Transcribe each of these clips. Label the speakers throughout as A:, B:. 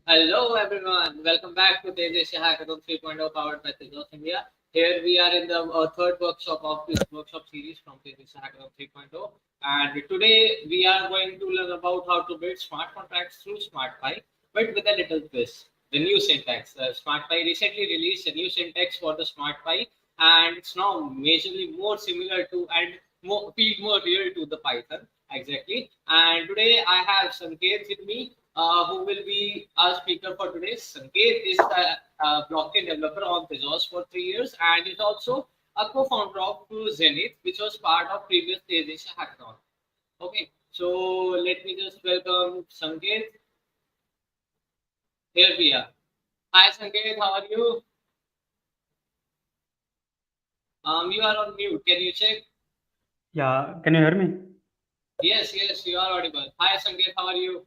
A: Hello everyone, welcome back to TezAsia Hackathon 3.0 powered by Tezos India. Here we are in the third workshop of this workshop series from TezAsia Hackathon 3.0, and today we are going to learn about how to build smart contracts through SmartPy, but with a little twist. The new syntax. SmartPy recently released a new syntax for the SmartPy, and it's now majorly more similar to and feel more real to the Python exactly. And today I have Sanket with me, who will be our speaker for today. Sanket is a blockchain developer on Tezos for 3 years and is also a co-founder of Zenith, which was part of previous TezAsia Hackathon. Okay, so let me just welcome Sanket. Here we are. Hi Sanket, how are you? You are on mute. Can you check?
B: Yeah, can you hear me?
A: Yes, yes, you are audible. Hi Sanket, how are you?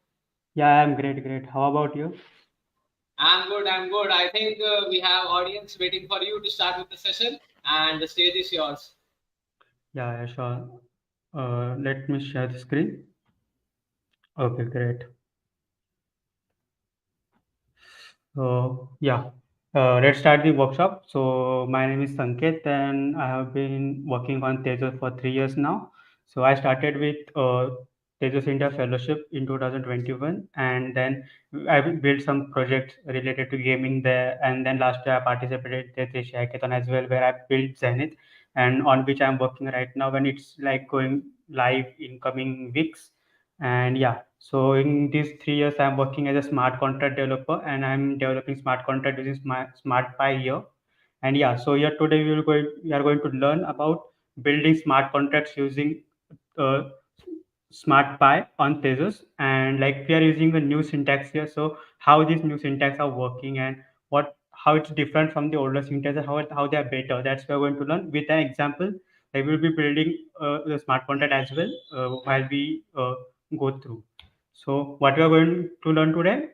B: Yeah, I'm great, great. How about you?
A: I'm good. I'm good. I think we have audience waiting for you to start with the session, and the stage is yours.
B: Yeah, sure. Let me share the screen. Okay, great. Let's start the workshop. So, my name is Sanket, and I have been working on Tezos for 3 years now. So, I started with Tezos India Fellowship in 2021, and then I built some projects related to gaming there. And then last year, I participated in the TezAsia Hackathon as well, where I built Zenith, and on which I'm working right now, and it's like going live in coming weeks. And yeah, so in these 3 years, I'm working as a smart contract developer, and I'm developing smart contract using SmartPy here. And yeah, so here today we are going to learn about building smart contracts using uh, SmartPy on Tezos, and like we are using a new syntax here. So how these new syntax are working and what how it's different from the older syntax and how they are better. That's what we're going to learn with an example. I will be building the smart contract as well while we go through. So what we are going to learn today: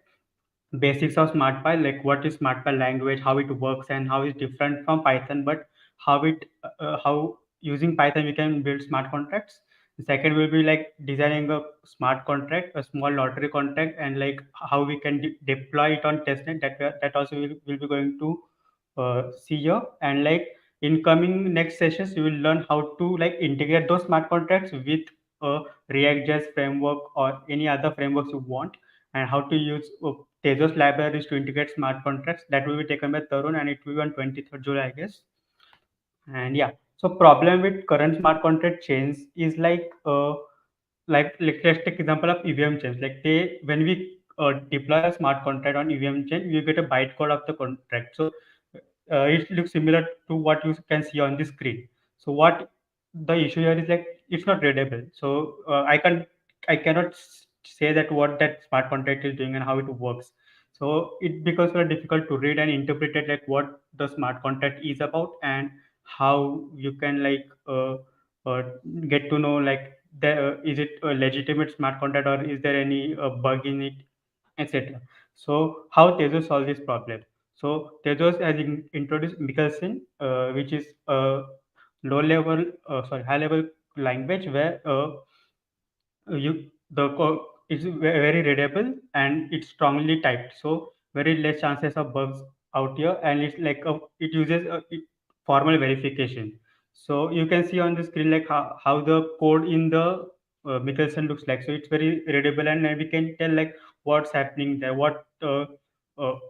B: basics of SmartPy, like what is SmartPy language, how it works, and how it's different from Python, but how using Python we can build smart contracts. The second will be like designing a smart contract, a small lottery contract, and like how we can deploy it on testnet. That also will be going to see here. And like in coming next sessions, you will learn how to like integrate those smart contracts with a React.js framework or any other frameworks you want, and how to use Tezos libraries to integrate smart contracts. That will be taken by Tarun, and it will be on 23rd July, I guess. And yeah, so problem with current smart contract chains is like let's take example of EVM chains. Like they when we deploy a smart contract on EVM chain, you get a bytecode of the contract. So it looks similar to what you can see on the screen. So what the issue here is like it's not readable. So I cannot say that what that smart contract is doing and how it works. So it becomes very difficult to read and interpret it, like what the smart contract is about and how you can uh, get to know like is it a legitimate smart contract or is there any bug in it, etc. So how Tezos solve this problem? So Tezos has introduced Michelson, which is a high level language where you the it's very readable and it's strongly typed, so very less chances of bugs out here, and it's like it uses formal verification. So you can see on the screen like how the code in the Michelson looks like. So it's very readable, and then we can tell like what's happening there, what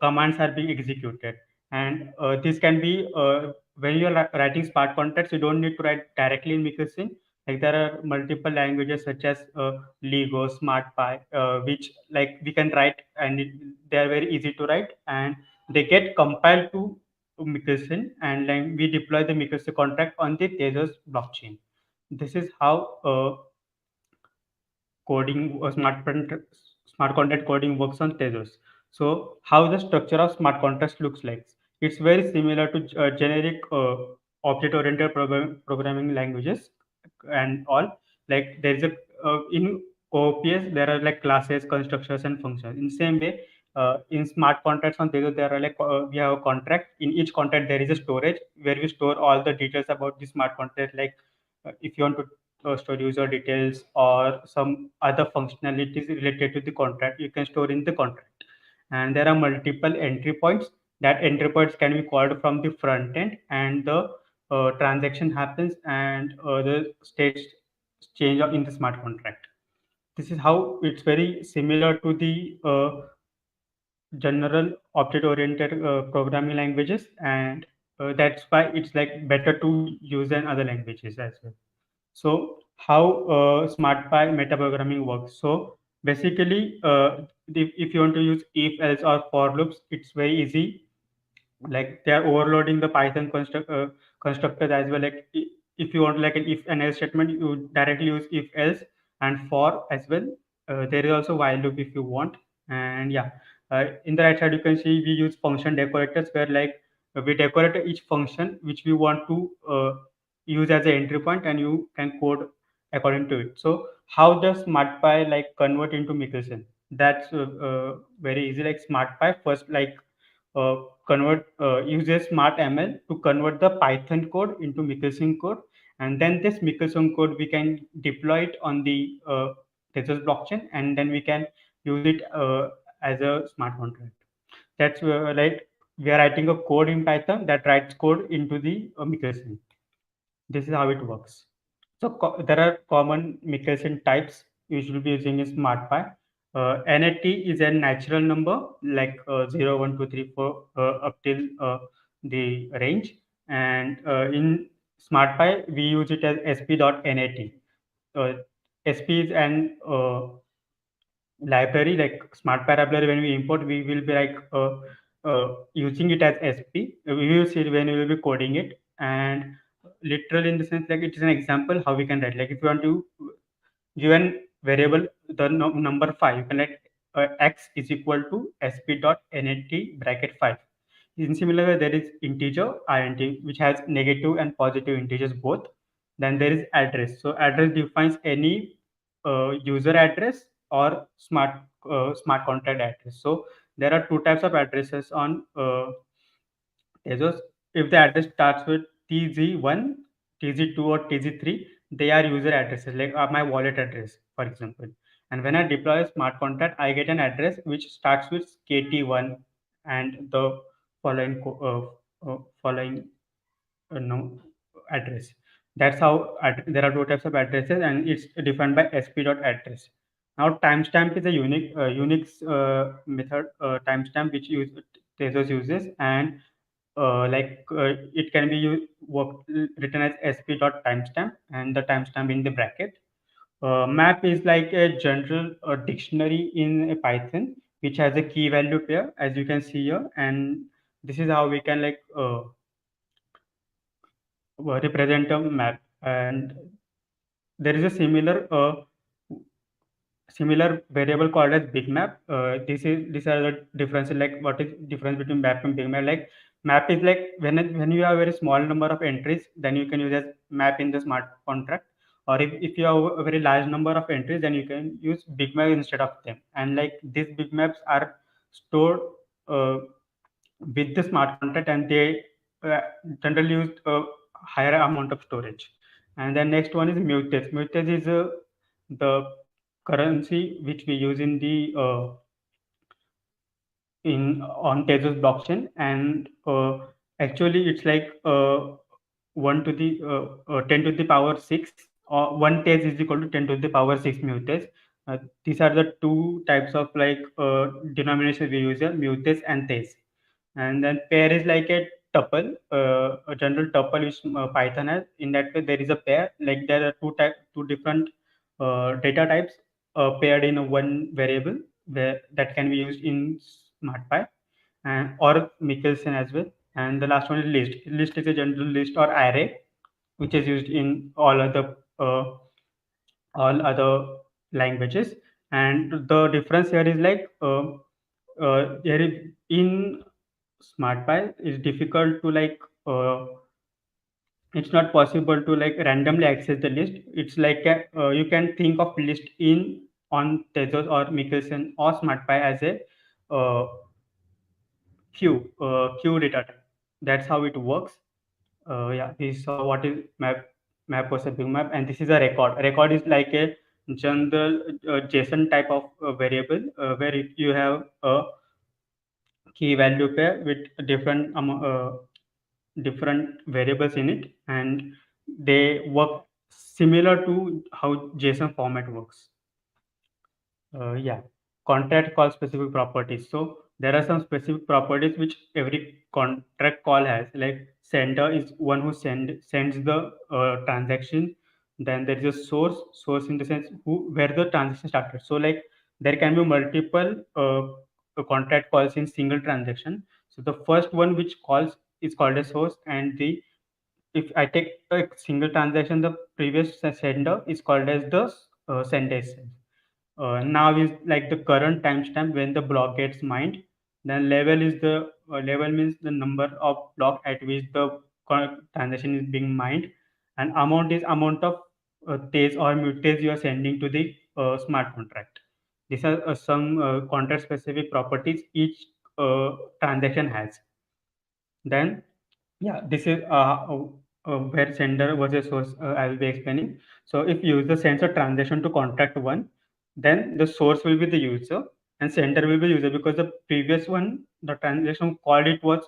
B: commands are being executed. And this can be when you're writing smart contracts, you don't need to write directly in Michelson. Like there are multiple languages such as Lego, SmartPy, which like we can write, and they are very easy to write, and they get compiled to Michelson, and like we deploy the Michelson contract on the Tezos blockchain. This is how coding smart contract coding works on Tezos. So how the structure of smart contracts looks like? It's very similar to generic object-oriented programming languages and all. Like there is a in OPS there are like classes, constructors, and functions. In same way, in smart contracts on Tezos there are like we have a contract. In each contract there is a storage where we store all the details about the smart contract. Like if you want to store user details or some other functionalities related to the contract, you can store in the contract. and there are multiple entry points. That entry points can be called from the front end, and the transaction happens, and the states change in the smart contract. This is how it's very similar to the general object oriented programming languages, and that's why it's like better to use than other languages as well. So how SmartPy metaprogramming works? So basically, if you want to use if else or for loops, it's very easy. Like they are overloading the Python constructors as well. Like if you want like an if and else statement, you directly use if else and for as well. There is also while loop if you want. And yeah, in the right side you can see we use function decorators, where like we decorate each function which we want to use as an entry point, and you can code according to it. So how does SmartPy like convert into Michelson? That's very easy. Like SmartPy first like uh, convert uses smart ML to convert the Python code into Michelson code, and then this Michelson code we can deploy it on the Tezos blockchain, and then we can use it as a smart contract. That's like we are writing a code in Python that writes code into the Michelson. This is how it works. So there are common Michelson types you should be using in SmartPy. NAT is a natural number like 0, 1, 2, 3, 4 up till the range. And in SmartPy, we use it as sp.nat. Uh, SP is an library like SmartPy library. When we import, we will be like using it as SP. We will see it when we will be coding it, and literal in the sense like it is an example how we can write. Like if you want to given variable the number 5, you can write x is equal to sp.nat bracket 5. In similar way, there is integer int which has negative and positive integers both. Then there is address. So address defines any user address or smart contract address. So there are two types of addresses on Tezos. If the address starts with TZ1, TZ2, or TZ3, they are user addresses, like my wallet address, for example. And when I deploy a smart contract, I get an address which starts with KT1 and the following no address. That's how there are two types of addresses, and it's defined by sp.address. Now, timestamp is a unique Unix method timestamp which Tezos uses, and it can be written as sp.timestamp and the timestamp in the bracket. Map is like a general dictionary in a Python which has a key value pair, as you can see here, and this is how we can like represent a map. And there is a similar variable called as big map. These are the differences. Like what is difference between map and big map? Like map is like when you have a very small number of entries, then you can use as map in the smart contract. Or if you have a very large number of entries, then you can use big map instead of them. And like these big maps are stored uh, with the smart contract, and they uh, generally use a higher amount of storage. And then next one is mutex. Mutex is the currency which we use in the in on Tezos blockchain, and actually it's like 1 to the 10 to the power 6, or 1 Tez is equal to 10 to the power 6 mutes. These are the two types of like denominations we use here, mutes and Tez. And then pair is like a tuple, a general tuple which Python has. In that way, there is a pair. Like there are two different data types paired in one variable, where that can be used in SmartPy and or Michelson as well. And the last one is list. List is a general list or array which is used in all other languages. And the difference here is like there is in SmartPy is difficult to like it's not possible to like randomly access the list. It's like you can think of list in on Tezos or Michelson or SmartPy as a queue data type. That's how it works. Yeah, we saw what is map versus big map, and this is a record. Record is like a general JSON type of variable where if you have key value pair with different variables in it, and they work similar to how JSON format works. Yeah, contract call specific properties. So there are some specific properties which every contract call has. Like sender is one who sends the transaction. Then there is a source in the sense who where the transaction started. So like there can be multiple contract calls in single transaction. So the first one which calls is called a source, and the if I take a single transaction, the previous sender is called as the sender itself. Now is like the current timestamp when the block gets mined. Then level is the level means the number of block at which the transaction is being mined, and amount is amount of Tez or mutase you are sending to the smart contract. These are some contract specific properties each transaction has. Then yeah, this is where sender versus source I will be explaining. So if user sends a transaction to contract one, then the source will be the user and sender will be user, because the previous one, the transaction called it was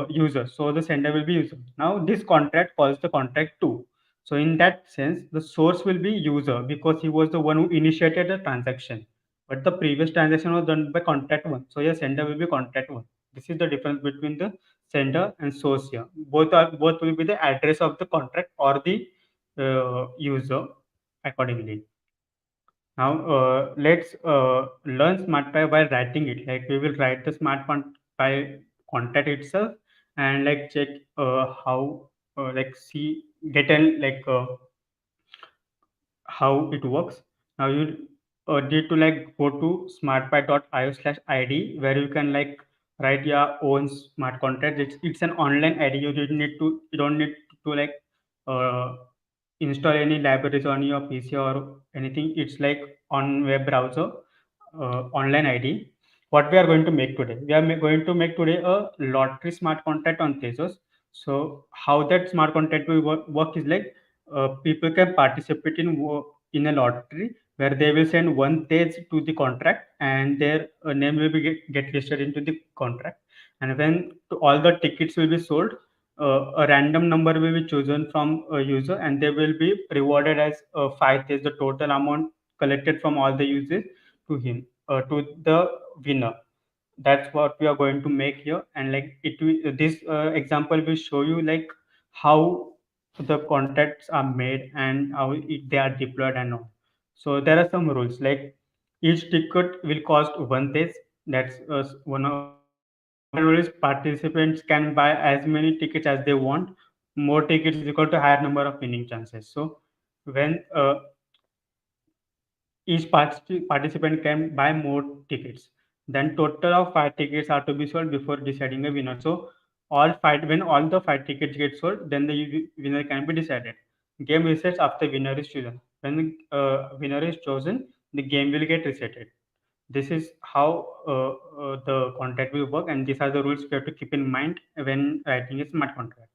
B: user. So the sender will be user. Now this contract calls the contract two. So in that sense, the source will be user because he was the one who initiated the transaction. But the previous transaction was done by contract one. So your sender will be contract one. This is the difference between the sender and source here. Both will be the address of the contract or the user accordingly. Now let's learn SmartPy by writing it. Like we will write the SmartPy content itself and like check how like see get an like how it works. Now you need to like go to smartpy.io/id where you can like write your own smart contract. It's an online ID. You don't need to like uh, install any libraries on your PC or anything. It's like on web browser online ID. What we are going to make today? We are going to make today a lottery smart contract on Tezos. So how that smart contract will work is like people can participate in a lottery where they will send one page to the contract and their name will be get listed into the contract, and when all the tickets will be sold, a random number will be chosen from a user and they will be rewarded as 5 days the total amount collected from all the users to him to the winner. That's what we are going to make here, and like this example will show you like how the contracts are made and how they are deployed and all. So there are some rules like each ticket will cost one test. That's one of the rule. Second rule is participants can buy as many tickets as they want. More tickets is equal to higher number of winning chances. So when each participant can buy more tickets. Then total of 5 tickets are to be sold before deciding a winner. So when all the 5 tickets get sold, then the winner can be decided. Game resets after winner is chosen. When winner is chosen, the game will get resetted. This is how the contract will work, and these are the rules we have to keep in mind when writing a smart contract.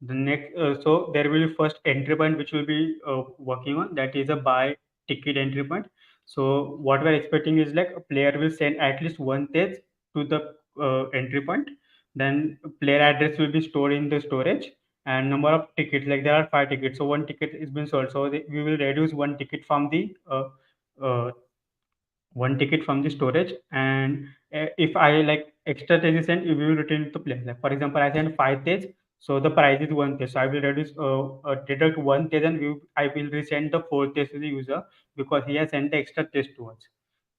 B: The next, so there will be first entry point which will be working on, that is a buy ticket entry point. So what we're expecting is like a player will send at least one page to the entry point. Then player address will be stored in the storage, and number of tickets, like there are 5 tickets, so one ticket is been sold. So we will reduce one ticket from the uh, one ticket from the storage, and if I like extra Tej sent, we will return it to place. Like for example, I send 5 Tej, so the price is one Tej, so I will reduce deduct one Tej and I will resend the fourth Tej to the user because he has sent the extra Tej to us.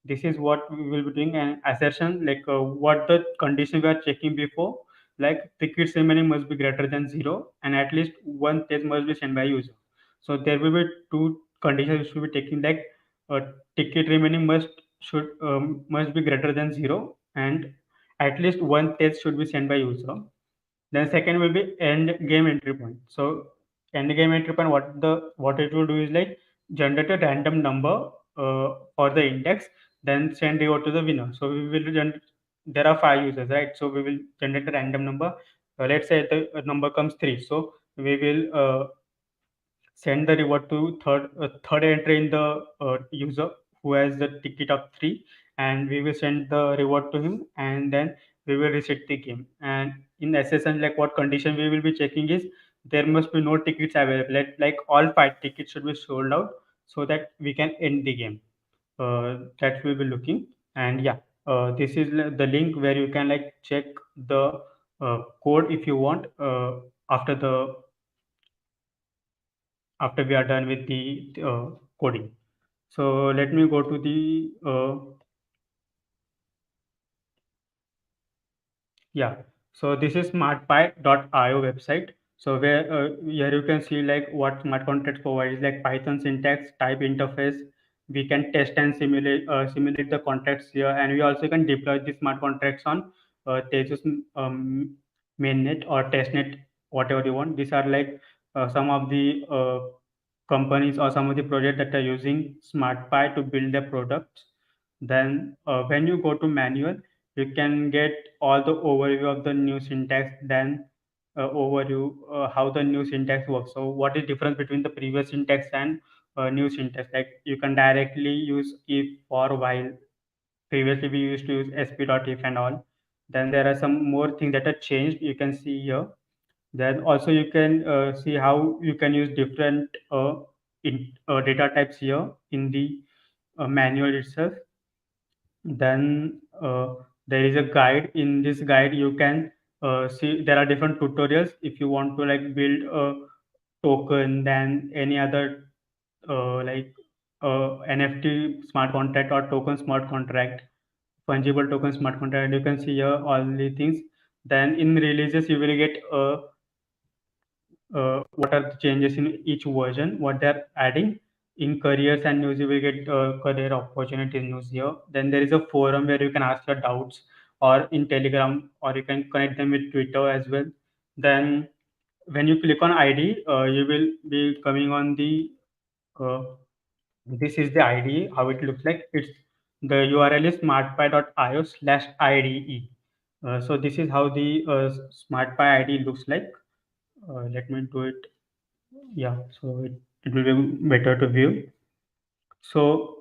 B: This is what we will be doing an assertion, like what the condition we are checking before, like tickets remaining must be greater than zero and at least one Tej must be sent by user. So there will be two conditions we should be taking, like uh, ticket remaining must be greater than zero and at least one test should be sent by user. Then second will be end game entry point. So end game entry point, what it will do is like generate a random number for the index, then send reward to the winner. So we will there are 5 users, right? So we will generate a random number. Let's say the number comes 3. So we will send the reward to third entry in the user who has the ticket of 3, and we will send the reward to him, and then we will reset the game. And in SSN, like what condition we will be checking is there must be no tickets available. Like all 5 tickets should be sold out so that we can end the game. That we will be looking. And yeah, this is the link where you can like check the code if you want after the after we are done with the coding. So let me go to the yeah. So this is smartpy.io website. So where here you can see like what smart contracts provide is like Python syntax, type interface. We can test and simulate the contracts here, and we also can deploy the smart contracts on Tezos mainnet or testnet, whatever you want. These are like some of the companies or some of the projects that are using SmartPy to build their products. Then when you go to manual, you can get all the overview of the new syntax, then overview how the new syntax works. So what is difference between the previous syntax and new syntax? Like you can directly use if, for, while. Previously we used to use sp.if and all. Then there are some more things that are changed, you can see here. Then also you can see how you can use different data types here in the manual itself. Then there is a guide. In this guide you can see there are different tutorials if you want to like build a token, then any other like NFT smart contract or token smart contract, fungible token smart contract. You can see here all the things. Then in releases you will get what are the changes in each version, what they're adding. In careers and news, you will get career opportunity news here. Then there is a forum where you can ask your doubts, or in Telegram, or you can connect them with Twitter as well. Then when you click on ID, you will be coming on the uh, this is the IDE, how it looks like. It's the URL is smartpy.io/IDE. So this is how the SmartPy ID looks like. Let me do it. Yeah, so it will be better to view. So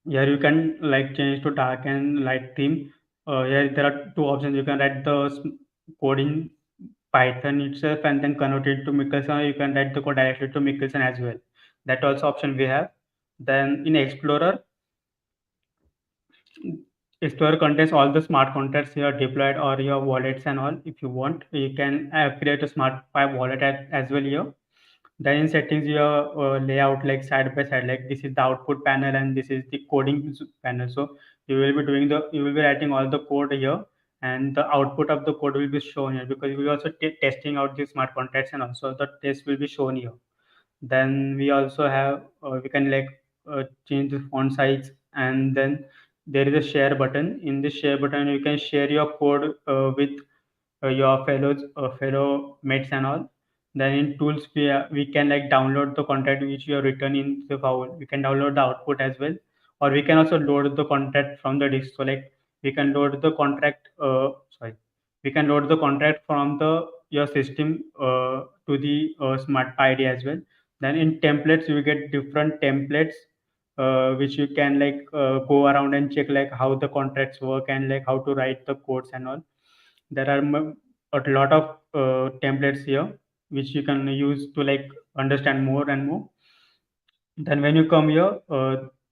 B: here you can like change to dark and light theme. Here there are two options. You can write the code in Python itself and then convert it to Michelson, or you can write the code directly to Michelson as well. That also option we have. Then in Explorer, Explorer contains all the smart contracts here deployed or your wallets and all. If you want, you can create a smart wallet as well here. Then in settings, your layout like side by side, like this is the output panel and this is the coding panel. So you will be writing all the code here, and the output of the code will be shown here because we also testing out the smart contracts, and also the test will be shown here. Then we also have we can like change the font size, and then there is a share button. In this share button you can share your code with your fellow mates and all. Then in tools we can like download the content which you have written in the file. We can download the output as well, or we can also load the content from the disk. So like we can load the contract sorry we can load the contract from the your system to the smart id as well. Then in templates you will get different templates which you can like go around and check like how the contracts work and like how to write the codes and all. There are a lot of templates here which you can use to like understand more and more. Then when you come here,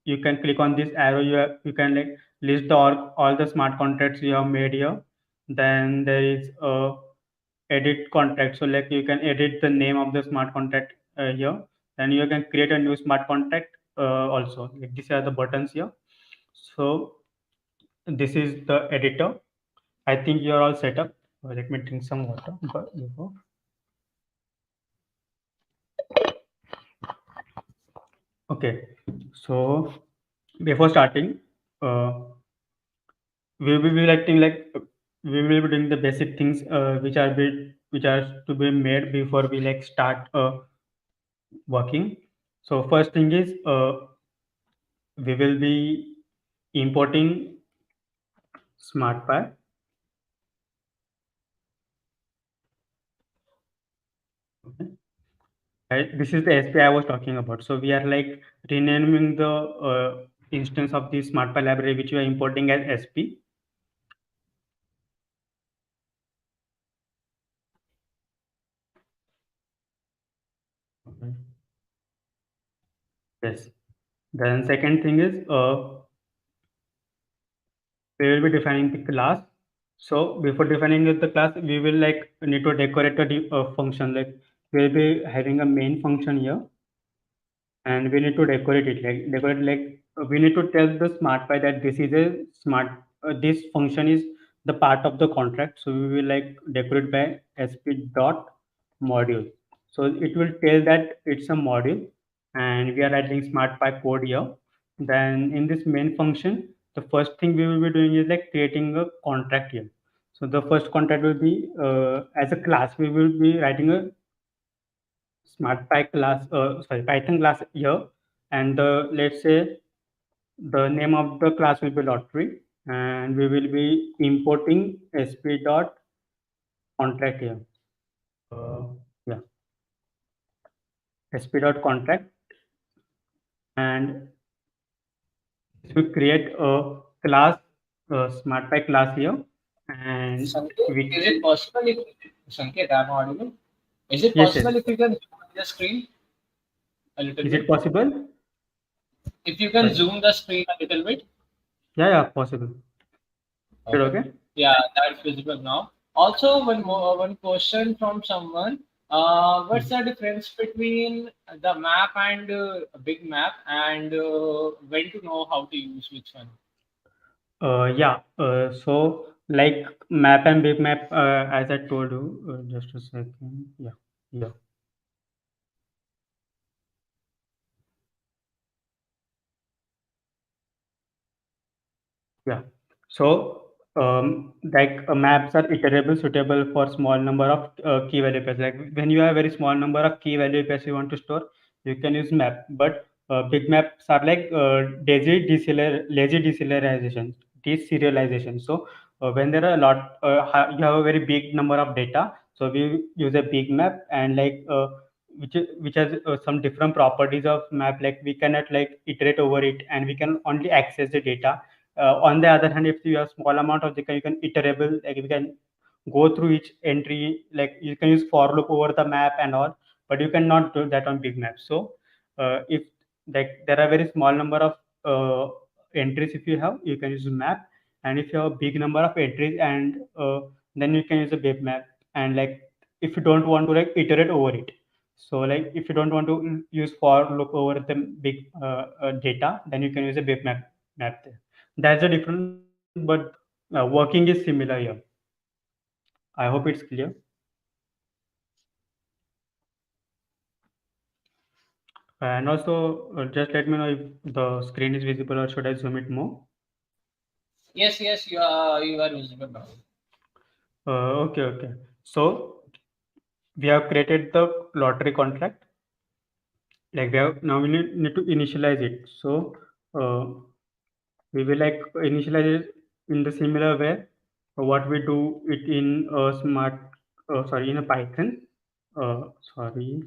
B: you can click on this arrow. You can like list the all the smart contracts you have made here. Then there is a edit contract. So like you can edit the name of the smart contract here. Then you can create a new smart contract also. Like these are the buttons here. So this is the editor. I think you're all set up. Let me drink some water. Before. Okay. So before starting, uh, we will be acting like we will be doing the basic things which are to be made before we like start working. So first thing is we will be importing SmartPy. Okay. Right? This is the SPI I was talking about. So we are like renaming the instance of the SmartPy library which we are importing as SP. Okay. Yes. Then second thing is we will be defining the class. So before defining the class, we will like need to decorate a function. Like we'll be having a main function here, and we need to decorate like we need to tell the SmartPy that this is a smart this function is the part of the contract. So we will like decorate by sp dot module. So it will tell that it's a module, and we are writing SmartPy code here. Then in this main function, the first thing we will be doing is like creating a contract here. So the first contract will be as a class we will be writing a SmartPy class, Python class here, and the let's say the name of the class will be lottery, and we will be importing sp dot contract here. Yeah, sp dot contract, and we create a class, SmartPy class here, and
A: Sanket,
B: which
A: is it possible if Sanket, I'm audible? Is it
B: yes,
A: possible
B: yes,
A: if you can zoom the screen a little
B: is it
A: bit?
B: possible?
A: If you can
B: Sorry,
A: zoom the screen a little bit.
B: yeah, yeah, possible. Is it
A: Okay.
B: okay?
A: Yeah, that's visible now. Also, one question from someone. What's
B: Hmm.
A: the difference between the map and big map, and when to know how to use which one?
B: Yeah. So like map and big map, as I told you, just a second. Yeah, yeah, yeah. So like maps are iterable, suitable for small number of key value pairs. Like when you have very small number of key value pairs you want to store, you can use map. But big maps are like lazy deserialization. So when there are a lot, you have a very big number of data. So we use a big map, and like which has some different properties of map. Like we cannot like iterate over it, and we can only access the data. On the other hand, if you have small amount of data, you can iterable, like you can go through each entry, like you can use for loop over the map and all, but you cannot do that on big maps. So if like there are very small number of entries, if you have, you can use map. And if you have a big number of entries, and then you can use a big map. And like if you don't want to like iterate over it, so like if you don't want to use for loop over the big data, then you can use a big map there. That's the difference, but working is similar here. I hope it's clear. And also, just let me know if the screen is visible or should I zoom it more.
A: Yes, yes, you are visible now.
B: Okay, okay. So we have created the lottery contract. Like we have now we need to initialize it. So uh, we will like initialize it in the similar way. What we do it in in a Python. Sorry.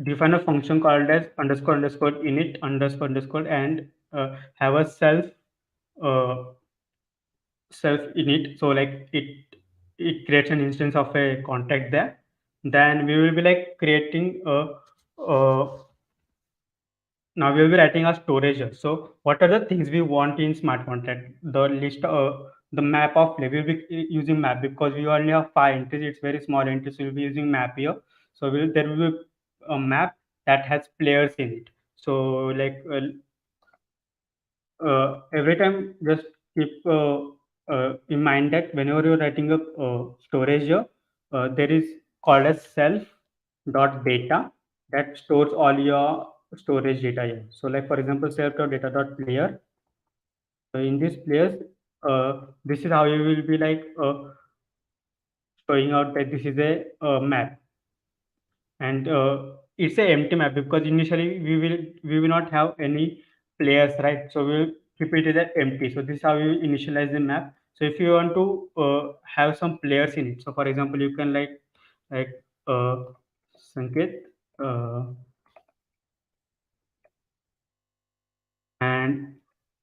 B: Define a function called as underscore init underscore and have a uh, self init. So like it creates an instance of a contact there. Then we will be like creating uh, now we will be writing a storage here. So what are the things we want in smart contract? The list, the map of play. We will be using map because we only have 5 entries. It's very small entries. We will be using map here. So there will be a map that has players in it. So like every time just keep in mind that whenever you're writing a storage here, there is called as self dot data that stores all your storage data here. So like for example self dot data dot player. So in this players, this is how you will be like showing out that this is a map. And it's a empty map because initially we will not have any players, right? So we'll keep it as a empty. So this is how you initialize the map. So if you want to have some players in it, so for example you can like uh, Sanket, uh, And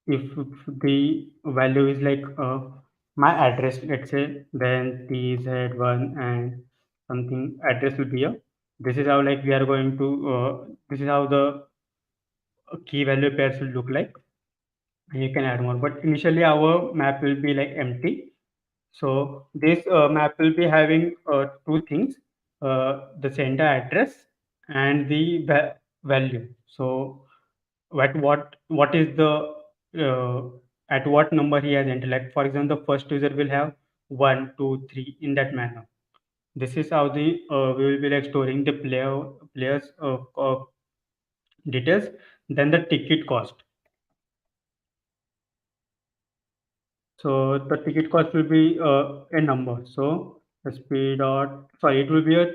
B: if the value is like my address, let's say, then TZ1 and something address will be here. This is how like we are going to this is how the key value pairs will look like. And you can add more, but initially our map will be like empty. So this map will be having two things, the sender address and the value. So what is the uh, at what number he has entered. Like for example, the first user will have 1, 2, 3 in that manner. This is how the we will be like storing the players details. Then the ticket cost. So the ticket cost will be a number. So SP dot sorry, it will be a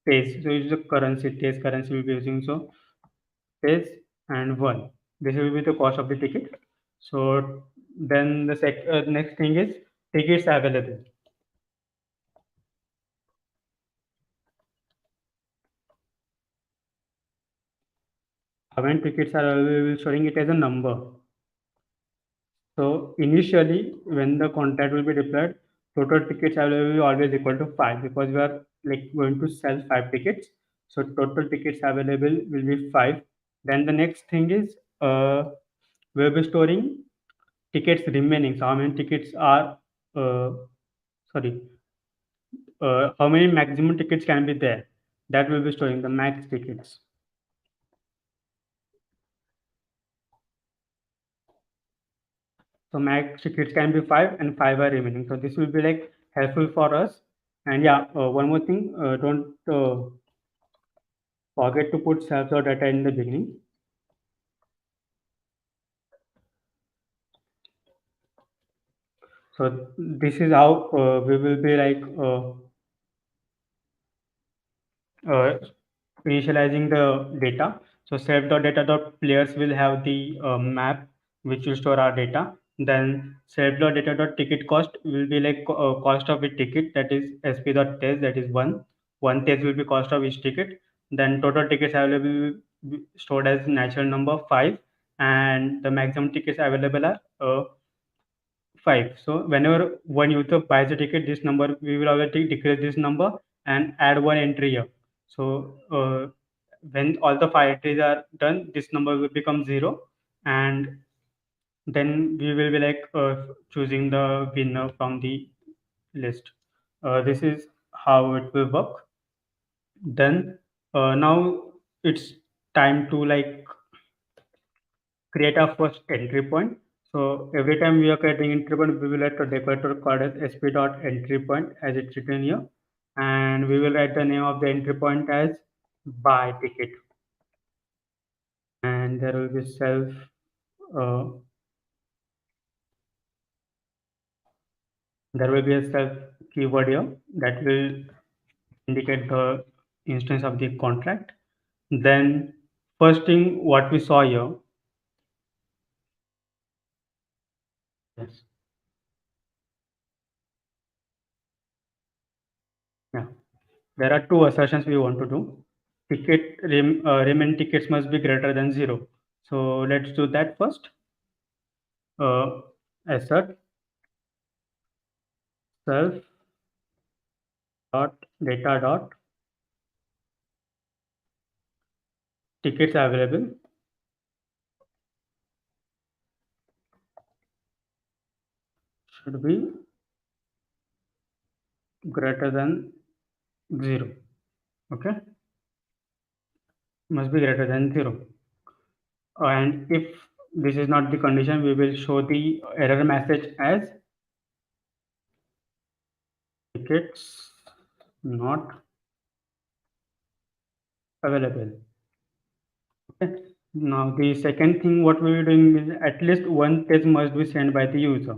B: Tez. So it's a currency. Tez currency we'll be using. So Tez and one. This will be the cost of the ticket. So then the next thing is tickets available. How many tickets are available? Showing it as a number. So initially, when the contract will be deployed, total tickets available will always equal to 5 because we are like going to sell 5 tickets. So total tickets available will be 5. Then the next thing is we'll be storing tickets remaining. So how many tickets are uh, sorry, how many maximum tickets can be there? That will be storing the max tickets. So max tickets can be 5 and 5 are remaining. So this will be like helpful for us. And yeah, one more thing, don't forget to put self or data in the beginning. So this is how we will be like uh, initializing the data. So self.data.players will have the map which will store our data. Then self.data.ticket cost will be like cost of a ticket, that is sp.test, that is one test will be cost of each ticket. Then total tickets available will be stored as natural number 5, and the maximum tickets available are 5. So whenever one user buys a ticket, this number we will already decrease this number and add one entry here. So when all the 5 entries are done, this number will become 0, and then we will be like choosing the winner from the list. This is how it will work. Then now it's time to like create our first entry point. So every time we are creating entry point, we will write a decorator called as sp.entry point as it's written here. And we will write the name of the entry point as buy ticket. And there will be uh, there will be a self keyword here that will indicate the instance of the contract. Then first thing what we saw here, yes, yeah, there are two assertions we want to do. Remaining tickets must be greater than 0. So let's do that first. Assert self dot data dot tickets available should be greater than 0. Okay, must be greater than 0. And if this is not the condition, we will show the error message as tickets not available. Okay. Now the second thing what we are doing is at least one test must be sent by the user.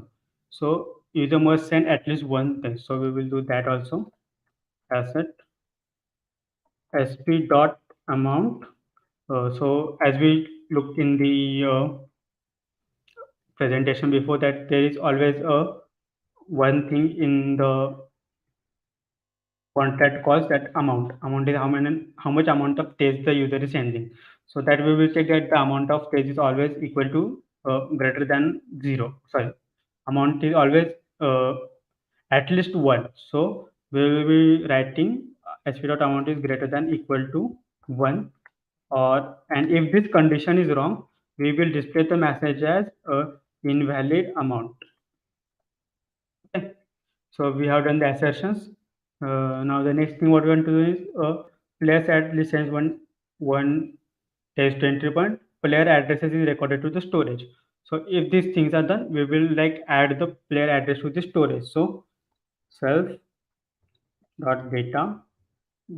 B: So user must send at least one test. So we will do that also. Asset sp dot amount. So as we looked in the presentation before, that there is always a one thing in the contract calls that amount. Amount is how much amount of test the user is sending. So that we will check that the amount of stage is always equal to greater than 0. Sorry, amount is always at least 1. So we will be writing sp dot amount is greater than equal to 1, or and if this condition is wrong, we will display the message as invalid amount. Okay. So we have done the assertions. Now the next thing what we want to do is place at license one test entry point. Player addresses is recorded to the storage. So if these things are done, we will like add the player address to the storage. So self dot data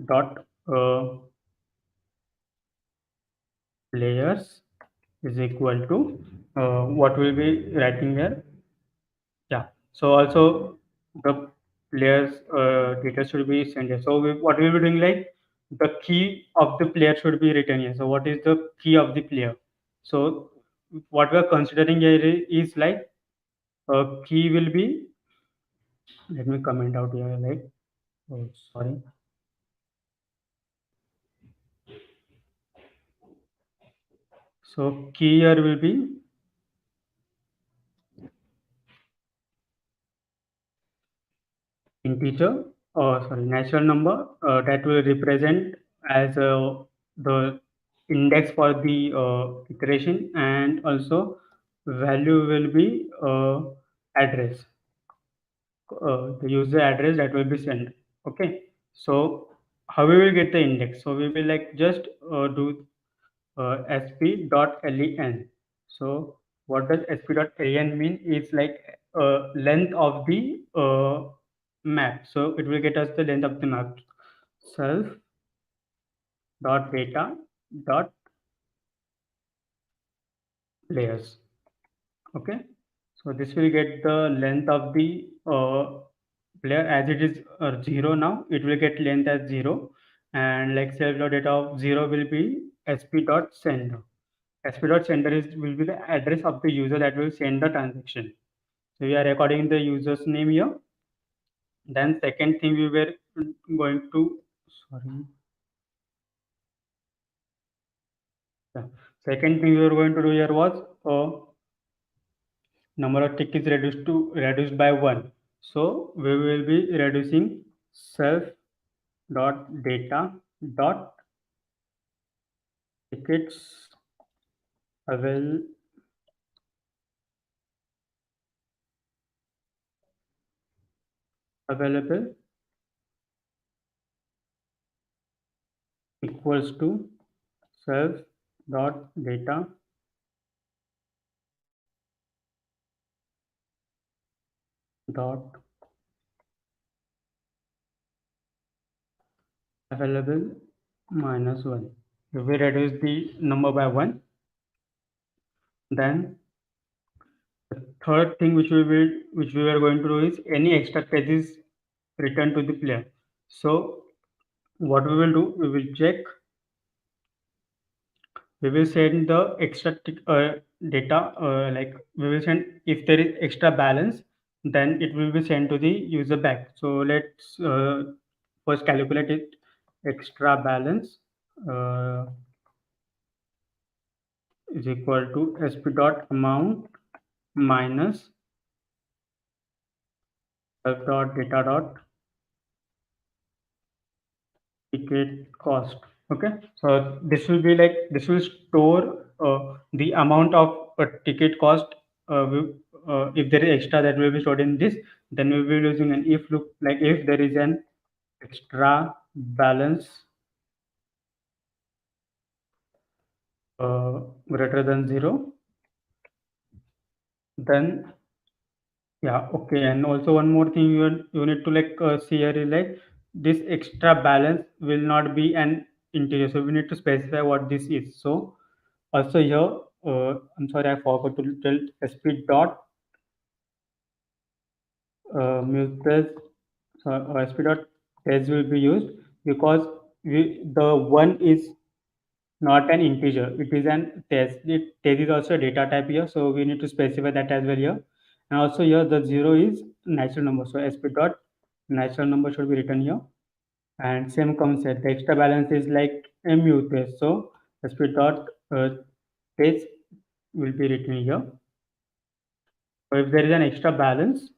B: dot players is equal to what will be writing here. Yeah. So also the players data should be sent here. So what we will be doing, like the key of the player should be written here. So what is the key of the player? So what we are considering here is like key will be. Let me comment out here. Like, oh, sorry. So key here will be integer, or sorry, natural number that will represent as the index for the iteration, and also value will be address, the user address that will be sent. Okay. So how we will get the index? So we will like just do sp.len. So what does sp.len mean? It's like length of the map. So it will get us the length of the map. Self dot data dot layers. Okay. So this will get the length of the player as it is 0 now. It will get length as 0, and like self dot data of 0 will be sp.send. sp.sender is will be the address of the user that will send the transaction. So we are recording the user's name here. Then second thing we were going to, sorry, yeah. Second thing we were going to do here was number of tickets reduced by 1. So we will be reducing self dot data dot tickets avail available equals to self dot data dot available minus 1. If we reduce the number by 1, then the third thing which we are going to do is any extra page is returned to the player. So what we will do, we will send the extra data, like we will send if there is extra balance, then it will be sent to the user back. So let's first calculate it. Extra balance is equal to sp dot amount minus self dot data dot ticket cost. Okay. So this will be like, this will store the amount of ticket cost. If there is extra, that will be stored in this, then we will be using an if loop. Like if there is an extra balance greater than 0, then yeah, okay. And also one more thing you need to like see here is like this extra balance will not be an integer. So we need to specify what this is. So also here, I'm sorry, I forgot to tell sp dot muses, sp dot test will be used because the one is not an integer, it is an test. Test is also a data type here, so we need to specify that as well here. And also here the 0 is natural number, so sp dot natural number should be written here. And same concept, the extra balance is like mu test. So sp dot page will be written here. So if there is an extra balance,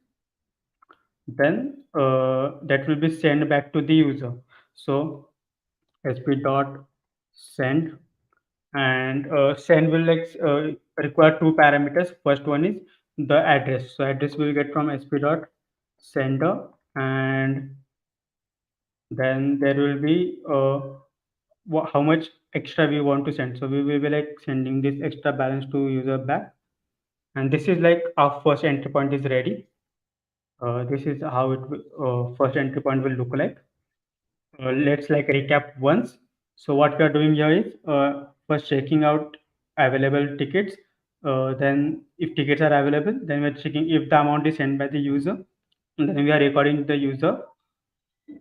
B: then that will be sent back to the user. So sp dot send, and send will require two parameters. First one is the address. So address will get from sp dot sender, and then there will be how much extra we want to send. So we will be like sending this extra balance to user back, and this is like our first entry point is ready. This is how first entry point will look like. Let's like recap once. So what we are doing here is first checking out available tickets. Then if tickets are available, then we're checking if the amount is sent by the user. And then we are recording the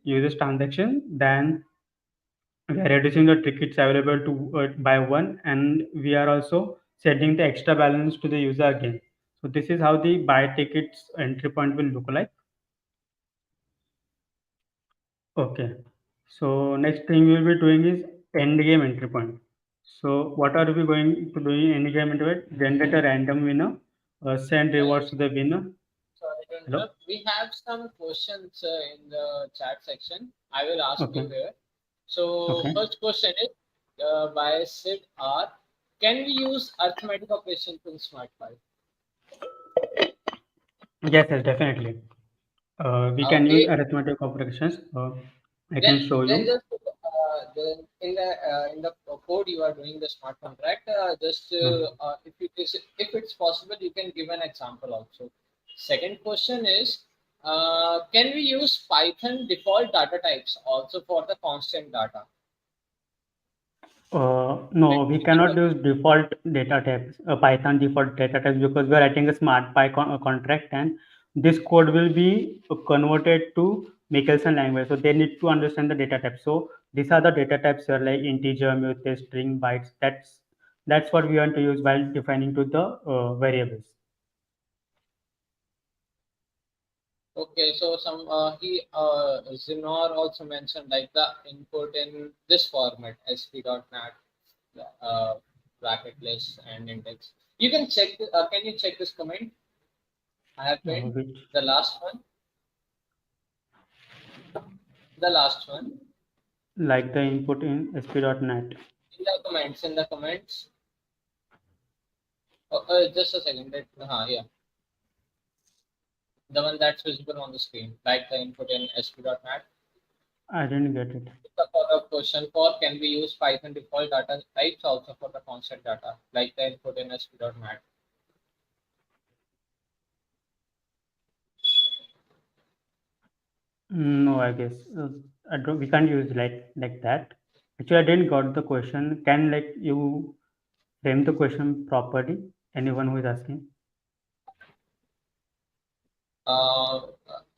B: user's transaction. Then we are reducing the tickets available to by one, and we are also sending the extra balance to the user again. So this is how the buy tickets entry point will look like. Okay. So next thing we will be doing is end game entry point. So what are we going to do in end game entry point? Generate a random winner, send
A: Hello,
B: rewards to the winner.
A: sorry to
B: Hello.
A: interrupt. We have some questions in the chat section. I will ask
B: Okay.
A: you here. So
B: Okay.
A: first question is by Sid R. Can we use arithmetic operations in SmartPy?
B: Yes, yes, definitely. We can use
A: Okay,
B: arithmetic operations. I
A: then
B: can show
A: then
B: you.
A: just in the code you are doing the smart contract. Just if it's possible, you can give an example also. Second question is, can we use Python default data types also for the constant data?
B: No, we cannot use default data types, Python default data types, because we are writing a SmartPy contract, and this code will be converted to Michelson language. So they need to understand the data types. So these are the data types here, like integer, mutate, string, bytes. That's what we want to use while defining to the variables.
A: Okay, so some he Zinor also mentioned like the input in this format sp.NAT bracket list and index. You can check. Can you check this comment I have pinned?
B: Which
A: The last one. The last one.
B: like the input in sp.NET.
A: In the comments. In the comments. Just a second. Yeah. The one that's visible on the screen, like the input in sp.NAT.
B: I didn't get it.
A: The follow-up question for can we use Python default data types also for the constant data, like the input in sp.NAT?
B: No, I guess I don't. We can't use like that. Actually, I didn't got the question. Can like you frame the question properly? Anyone who is asking.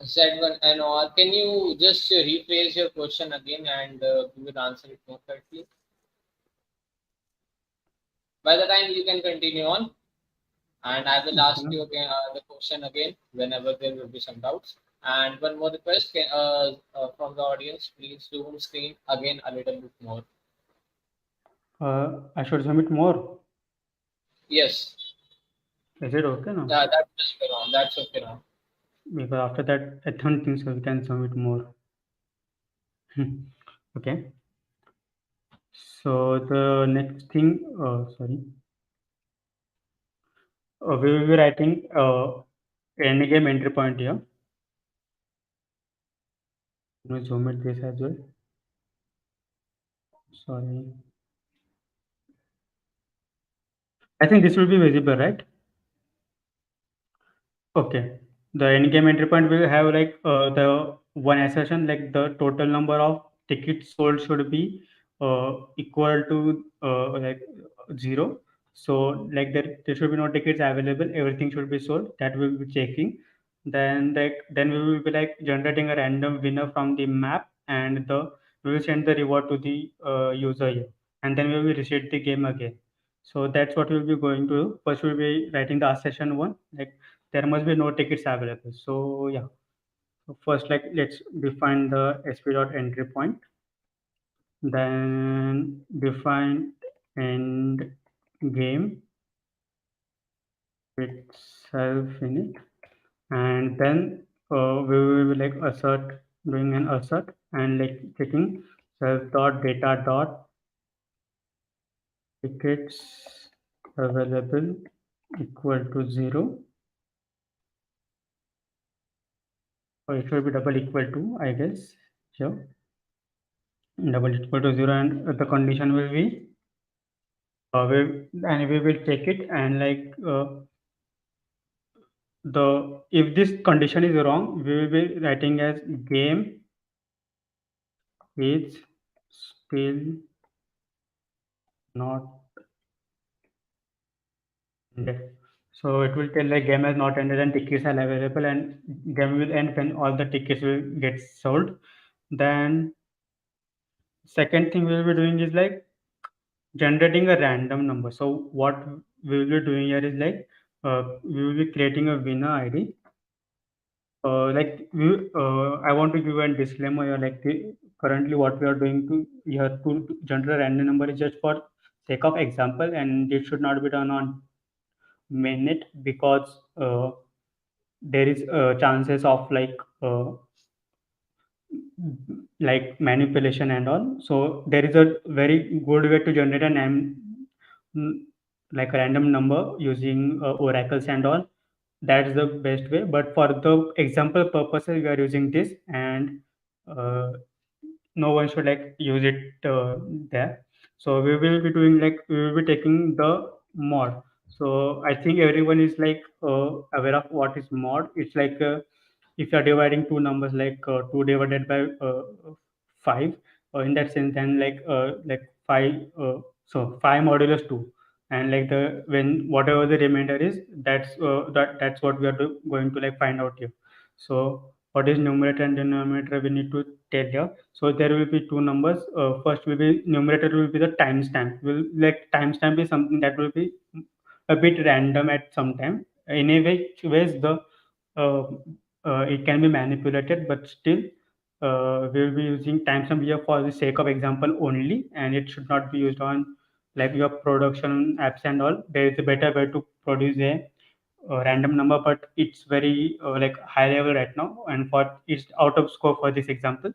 A: Z1NOR, can you just rephrase your question again and we will answer it more correctly? By the time you can continue on, and I will
B: Okay,
A: ask
B: no?
A: you again the question again whenever there will be some doubts. And one more request from the audience, please zoom screen again a little bit more.
B: I should submit more.
A: Yes,
B: Is it okay now?
A: that's okay now. That's okay now.
B: Because after that, I don't think so. We can submit more. Okay. So the next thing, sorry, we will be writing endgame entry point here. Let me zoom it this as well. Sorry. I think this will be visible, right? Okay. The in-game entry point will have like the one assertion, like the total number of tickets sold should be equal to zero. So like there should be no tickets available. Everything should be sold. That we will be checking. Then we will be like generating a random winner from the map, and the we will send the reward to the user here, and then we will reset the game again. So that's what we'll be going to do. First, we'll be writing the assertion one, like there must be no tickets available. So yeah, so first like let's define the sp dot entry point, then define end game itself in it, and then we will be like assert, doing an assert and like checking self dot data dot tickets available equal to 0, or it should be double equal to, I guess. Sure, double equal to 0, and the condition will be we will check it, and like the if this condition is wrong, we will be writing as game is still not ended. So it will tell like game has not ended and tickets are available, and game will end when all the tickets will get sold. Then second thing we will be doing is like generating a random number. So what we will be doing here is like we will be creating a winner ID. I want to give a disclaimer here. Currently, what we are doing to here to generate a random number is just for sake of example, and it should not be done on mainnet, because there is chances of like manipulation and all. So there is a very good way to generate mm, like a random number using oracles and all. That's the best way, but for the example purposes we are using this, and uh, no one should like use it there. So we will be doing like we will be taking the mod. So I think everyone is like aware of what is mod. It's like if you are dividing two numbers, like 2 divided by 5, in that sense, then like 5, so 5 modulus 2, and like the when whatever the remainder is, that's what we are going to like find out here. So what is numerator and denominator, we need to tell here. So there will be two numbers. First will be numerator will be the timestamp. Will like timestamp is something that will be a bit random at some time. In a which ways the uh, it can be manipulated, but still we will be using timestamp here for the sake of example only, and it should not be used on like your production apps and all. There is a better way to produce a random number, but it's very like high level right now, and for it's out of scope for this example.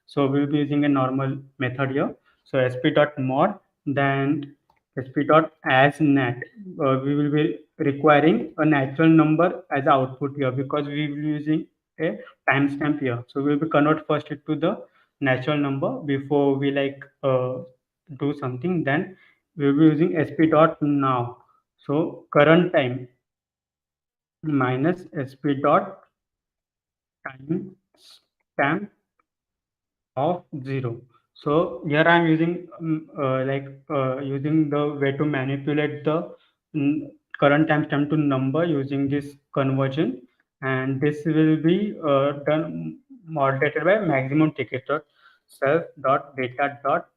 B: So we'll be using a normal method here. So sp.mod, then sp.asNat. We will be requiring a natural number as output here, because we will be using a timestamp here. So we'll be convert first it to the natural number before we like do something. Then we'll be using sp.now. So current time minus sp dot time stamp of 0. So here I am using using the way to manipulate the mm, current timestamp to number using this conversion, and this will be done modulated by maximum ticket dot self dot data dot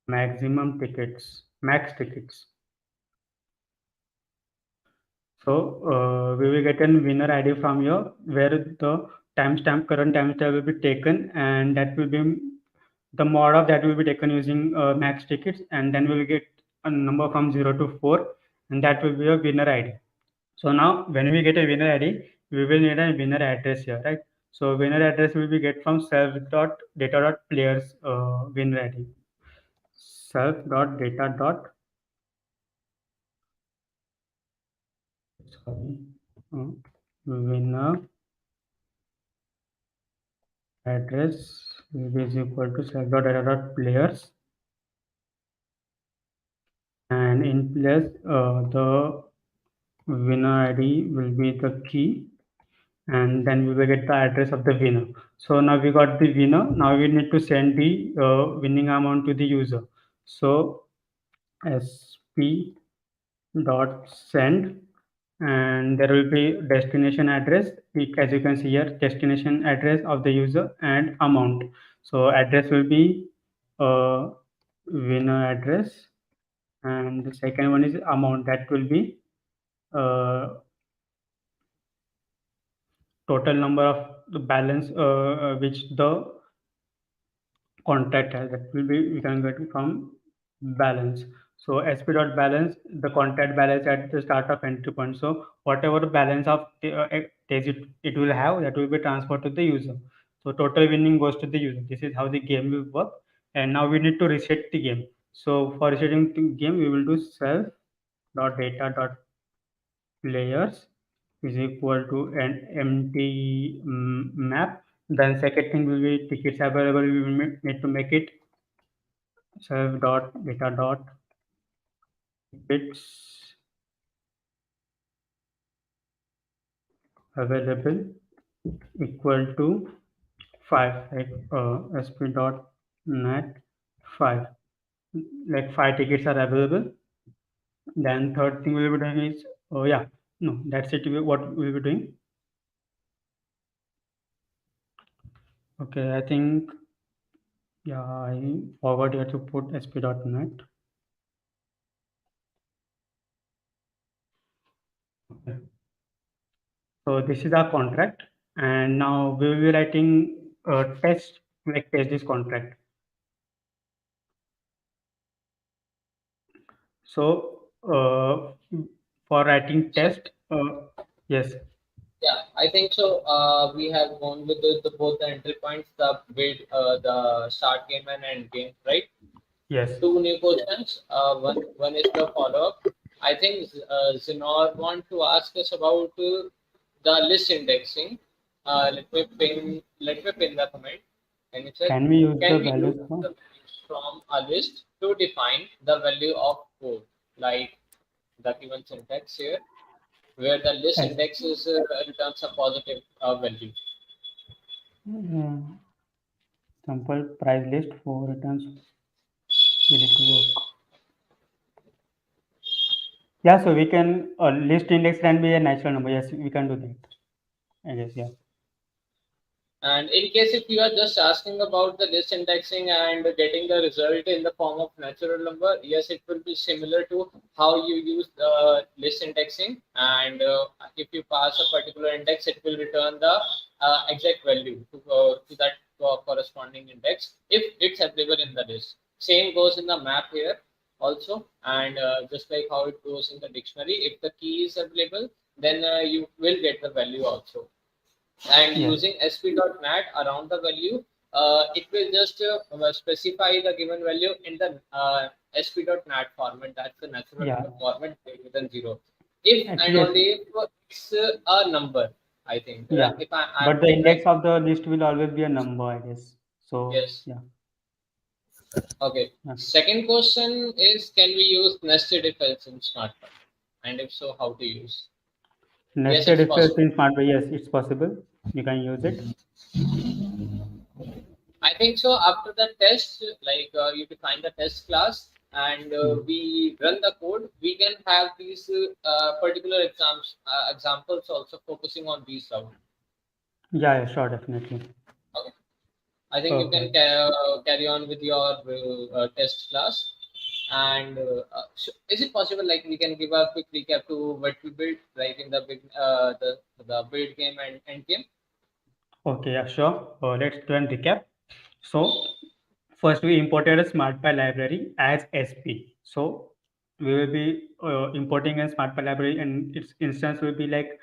B: maximum tickets, max tickets. So we will get a winner ID from here, where the timestamp, current timestamp will be taken, and that will be the mod of that will be taken using max tickets, and then we will get a number from 0 to 4, and that will be a winner ID. So now when we get a winner ID, we will need a winner address here, right? So winner address will be get from self dot data dot players winner ID. Self dot data dot sorry uh, winner address is equal to self dot data dot players, and in place the winner ID will be the key, and then we will get the address of the winner. So now we got the winner. Now we need to send the winning amount to the user. So sp dot send, and there will be destination address. As you can see here, destination address of the user and amount. So address will be winner address, and the second one is amount, that will be uh, total number of the balance which the contract has. That will be we can get from balance. So sp dot balance, the contract balance at the start of entry point. So whatever balance of days it will have, that will be transferred to the user. So total winning goes to the user. This is how the game will work. And now we need to reset the game. So for resetting the game, we will do self dot data dot players is equal to an empty map. Then second thing will be tickets available. We will need to make it self dot data dot tickets available equal to 5, like sp dot net 5, like 5 tickets are available. Then third thing we'll be doing is, oh yeah, no, that's it. What we'll be doing. Okay, I think, yeah, I forgot here to put sp dot net. Okay. So this is our contract, and now we will be writing a test, like test this contract. So for writing
A: So
B: test, yes,
A: yeah, I think so. We have gone with the both the entry points, the build, the start game and end game, right?
B: yes,
A: Two new questions. One is the follow up. I think Zinor want to ask us about the list indexing. Let me pin the comment. And it said,
B: can we use the
A: can we use
B: values
A: the
B: from?
A: values from a list to define the value of code, like the given syntax here, where the list
B: Yes.
A: index is returns a positive value.
B: Uh, Sample price list for returns will it work? Yeah, so we can list index can be a natural number. Yes, we can do that. I guess, yeah.
A: And in case if you are just asking about the list indexing and getting the result in the form of natural number, yes, it will be similar to how you use the list indexing. And if you pass a particular index, it will return the exact value to that corresponding index if it's available in the list. Same goes in the map here also. And just like how it goes in the dictionary, if the key is available, then you will get the value also, and
B: Yes.
A: using sp.nat around the value, it will just specify the given value in the sp.nat format. That's the natural
B: Yeah.
A: number format greater than zero. If and
B: Actually, yes.
A: only if it's a number, I think.
B: Yeah.
A: If I'm
B: But the
A: correct.
B: index of the list will always be a number, I guess. So,
A: Yes.
B: yeah.
A: Okay.
B: Yeah.
A: Second question is, can we use nested if else in SmartPy? And if so, how to use? Yes,
B: Nested
A: it's
B: if else
A: possible.
B: in SmartPy, yes, it's possible. You can use it.
A: I think so. After the test, like you define the test class and
B: Hmm.
A: we run the code, we can have these particular examples also focusing on these route.
B: Yeah, yeah, sure, definitely.
A: Okay. I think you can
B: Okay.
A: carry on with your test class. And is it possible, like we can give a quick recap to what we built, like in the big the build game and end game?
B: Okay, yeah, sure. Let's do a recap. So, first we imported a SmartPy library as SP. So, we will be importing a SmartPy library and its instance will be like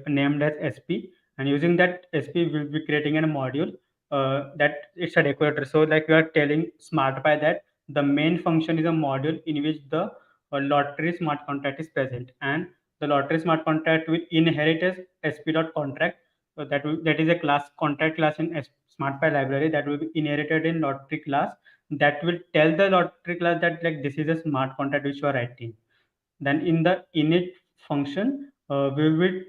B: named as SP. And using that SP, we'll be creating a module that it's a decorator. So, like we are telling SmartPy that the main function is a module in which the lottery smart contract is present. And the lottery smart contract will inherit as sp.contract. So that is a class, contract class in SmartPy library that will be inherited in lottery class, that will tell the lottery class that like this is a smart contract which you are writing. Then in the init function, we will be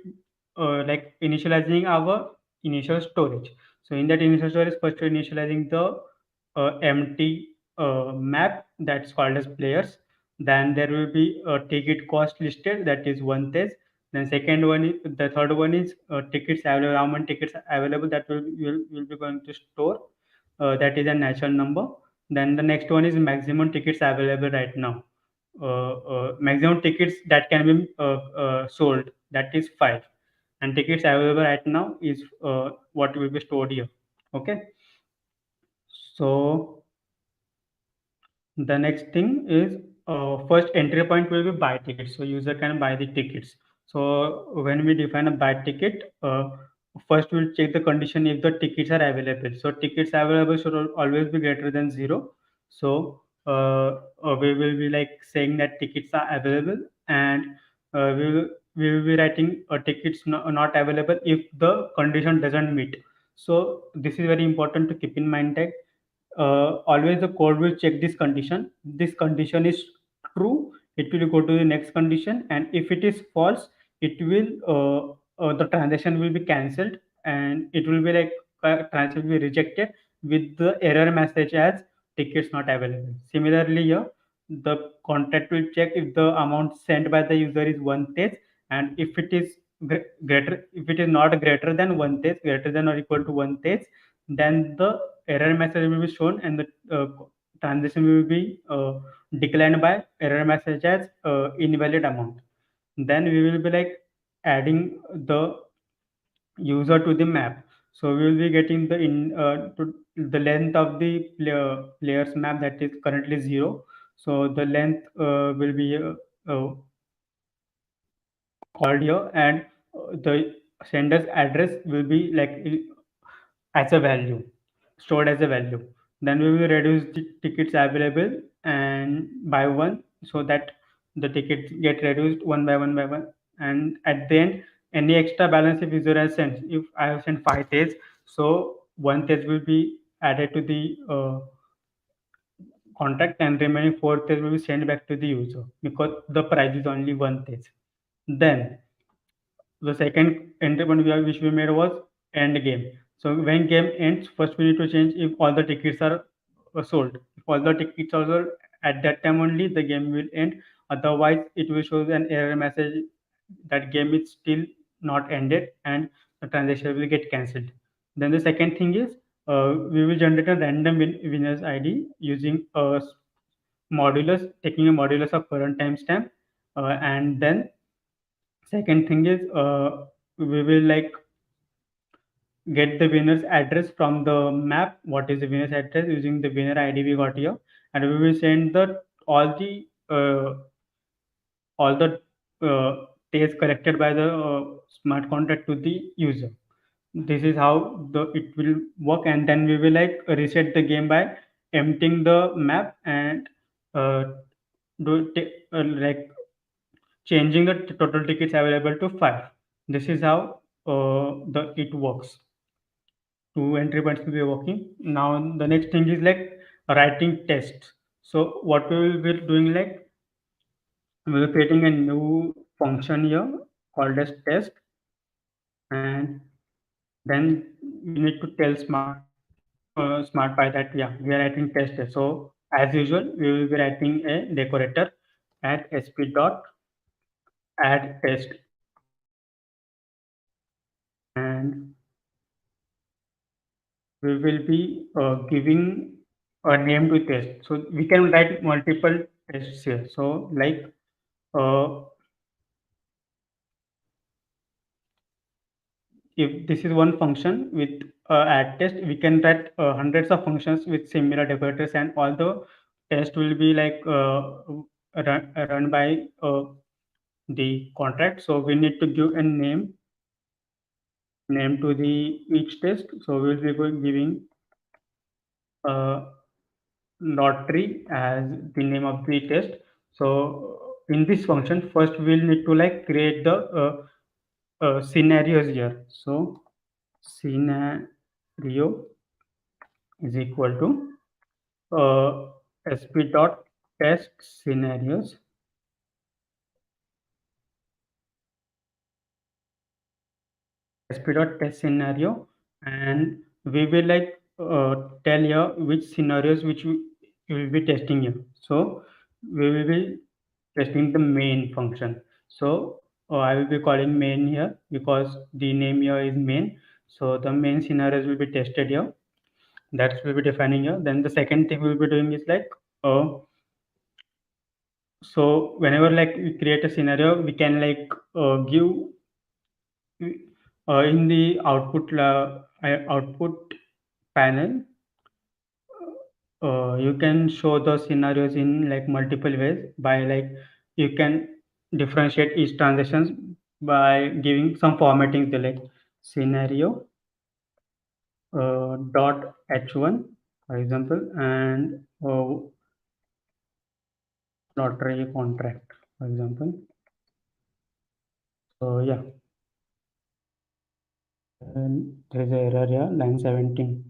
B: like initializing our initial storage. So in that initial storage, first we're initializing the empty map that's called as players. Then there will be a ticket cost listed, that is one test. Then second one is, the third one is tickets available, how many tickets are available, that will be going to store. That is a natural number. Then the next one is maximum tickets available right now. Maximum tickets that can be sold, that is 5, and tickets available right now is what will be stored here. Okay, so The next thing is first entry point will be buy tickets. So user can buy the tickets. So when we define a buy ticket, first we'll check the condition if the tickets are available. So tickets available should always be greater than zero. So we will be like saying that tickets are available, and we will be writing tickets not available if the condition doesn't meet. So this is very important to keep in mind that always the code will check this condition. This condition is true, it will go to the next condition, and if it is false, it will the transaction will be cancelled, and it will be like transaction will be rejected with the error message as tickets not available. Similarly here, the contract will check if the amount sent by the user is one tez, and if it is greater, if it is not greater than one tez, greater than or equal to one tez, then the error message will be shown, and the transaction will be declined by error message as invalid amount. Then we will be like adding the user to the map. So we will be getting the length of the player's map, that is currently 0. So the length will be called here, and the sender's address will be like as a value, stored as a value. Then we will reduce the tickets available and by one, so that the tickets get reduced one by one. And at the end, any extra balance if user has sent, if I have sent 5 days, so one test will be added to the contract, and remaining 4 days will be sent back to the user because the price is only one test. Then the second entry point which we made was end game. So when game ends, first we need to change if all the tickets are sold. If all the tickets are sold, at that time only the game will end. Otherwise, it will show an error message that game is still not ended, and the transaction will get cancelled. Then the second thing is we will generate a random winners ID using a modulus, taking a modulus of current timestamp, and then second thing is we will like get the winner's address from the map. What is the winner's address using the winner ID we got here, and we will send the all the days collected by the smart contract to the user. This is how the it will work, and then we will like reset the game by emptying the map and uh, like changing the total tickets available to 5. This is how the it works. Two entry points will be working. Now the next thing is like writing tests. So what we will be doing, like we will creating a new function here called as test, and then we need to tell SmartPy that yeah, we are writing test. So as usual, we will be writing a decorator at sp dot add test, and we will be giving a name to test. So we can write multiple tests here. So like uh, if this is one function with add test, we can write hundreds of functions with similar decorators, and all the test will be like run by the contract. So we need to give a name to the each test. So we'll be giving uh, lottery as the name of the test. So in this function, first we'll need to like create the scenarios here. So scenario is equal to sp dot test scenarios, sp dot test scenario, and we will like tell here which scenarios which we will be testing here. So we will be testing the main function. So I will be calling main here because the name here is main. So the main scenarios will be tested here, that will be defining here. Then the second thing we'll be doing is like so whenever like we create a scenario, we can like give in the output panel, you can show the scenarios in like multiple ways by like you can differentiate each transactions by giving some formatting to like scenario dot h1 for example and lottery contract for example. So yeah, and there's a error here, line 17.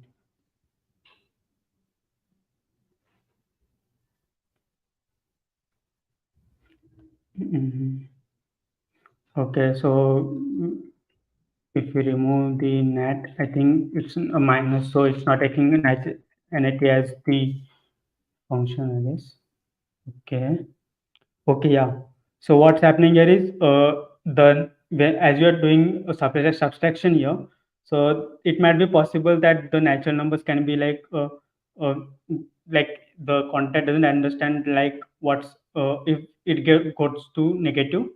B: Mhm. Okay, so if we remove the net, I think it's a minus, so it's not taking an NAT as the function, I guess. Okay. Okay, yeah. So what's happening here is as you are doing a subtraction here, so it might be possible that the natural numbers can be uh, like the content doesn't understand like what's if goes to negative,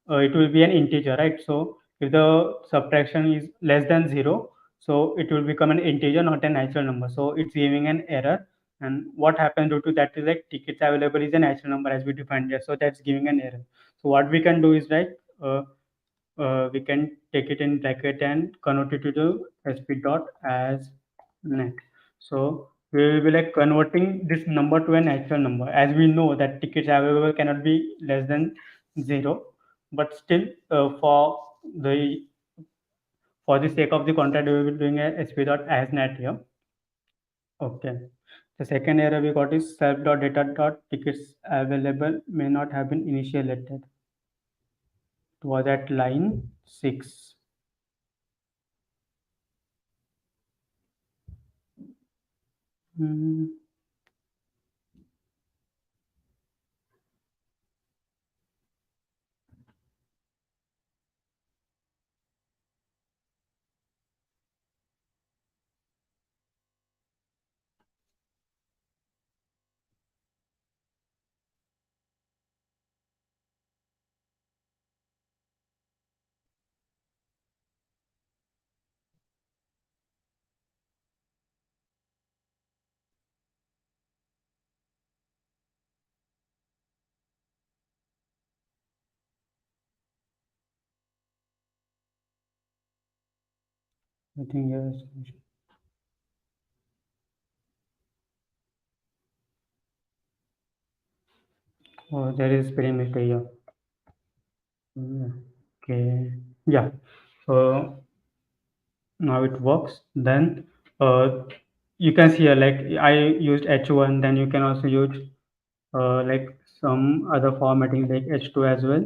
B: it will be an integer, right? So if the subtraction is less than zero, so it will become an integer, not a natural number. So it's giving an error, and what happens due to that is like tickets available is a natural number as we defined here, so that's giving an error. So what we can do is like we can take it in bracket and convert it to the sp dot as net. So we will be like converting this number to a natural number, as we know that tickets available cannot be less than zero, but still the for the sake of the contract we will be doing a sp dot as net here. Okay. The second error we got is self.data.tickets available may not have been initiated. It was at line 6. Hmm, I think yes. Oh, there is spelling mistake here. Hmm, okay. Yeah. So now it works. Then you can see here like I used H1. Then you can also use like some other formatting like H2 as well.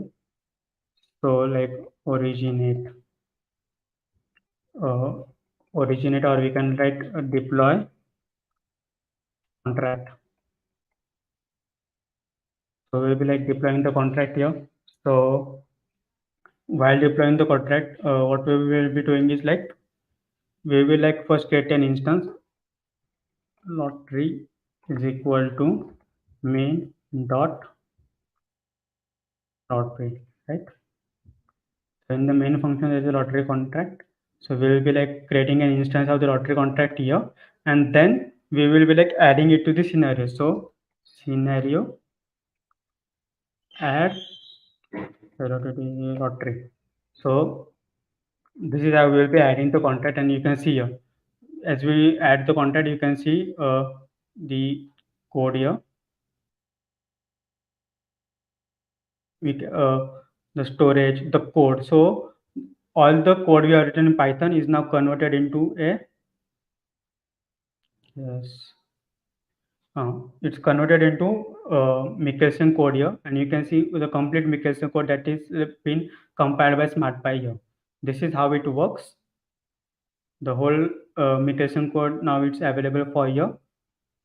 B: So like originate. uh, originate, or we can write deploy contract. So we'll be like deploying the contract here. So while deploying the contract, what we will be doing is like we will like first create an instance. Lottery is equal to main dot lottery, right? So in the main function there is a lottery contract. So we will be like creating an instance of the lottery contract here, and then we will be like adding it to the scenario. So scenario add lottery. So this is how we will be adding the contract, and you can see here as we add the contract, you can see the code here. The storage, the code. So all the code we have written in Python is now converted into a yes. It's converted into Michelson code here, and you can see the complete Michelson code that is been compiled by SmartPy here. This is how it works. The whole Michelson code now it's available for you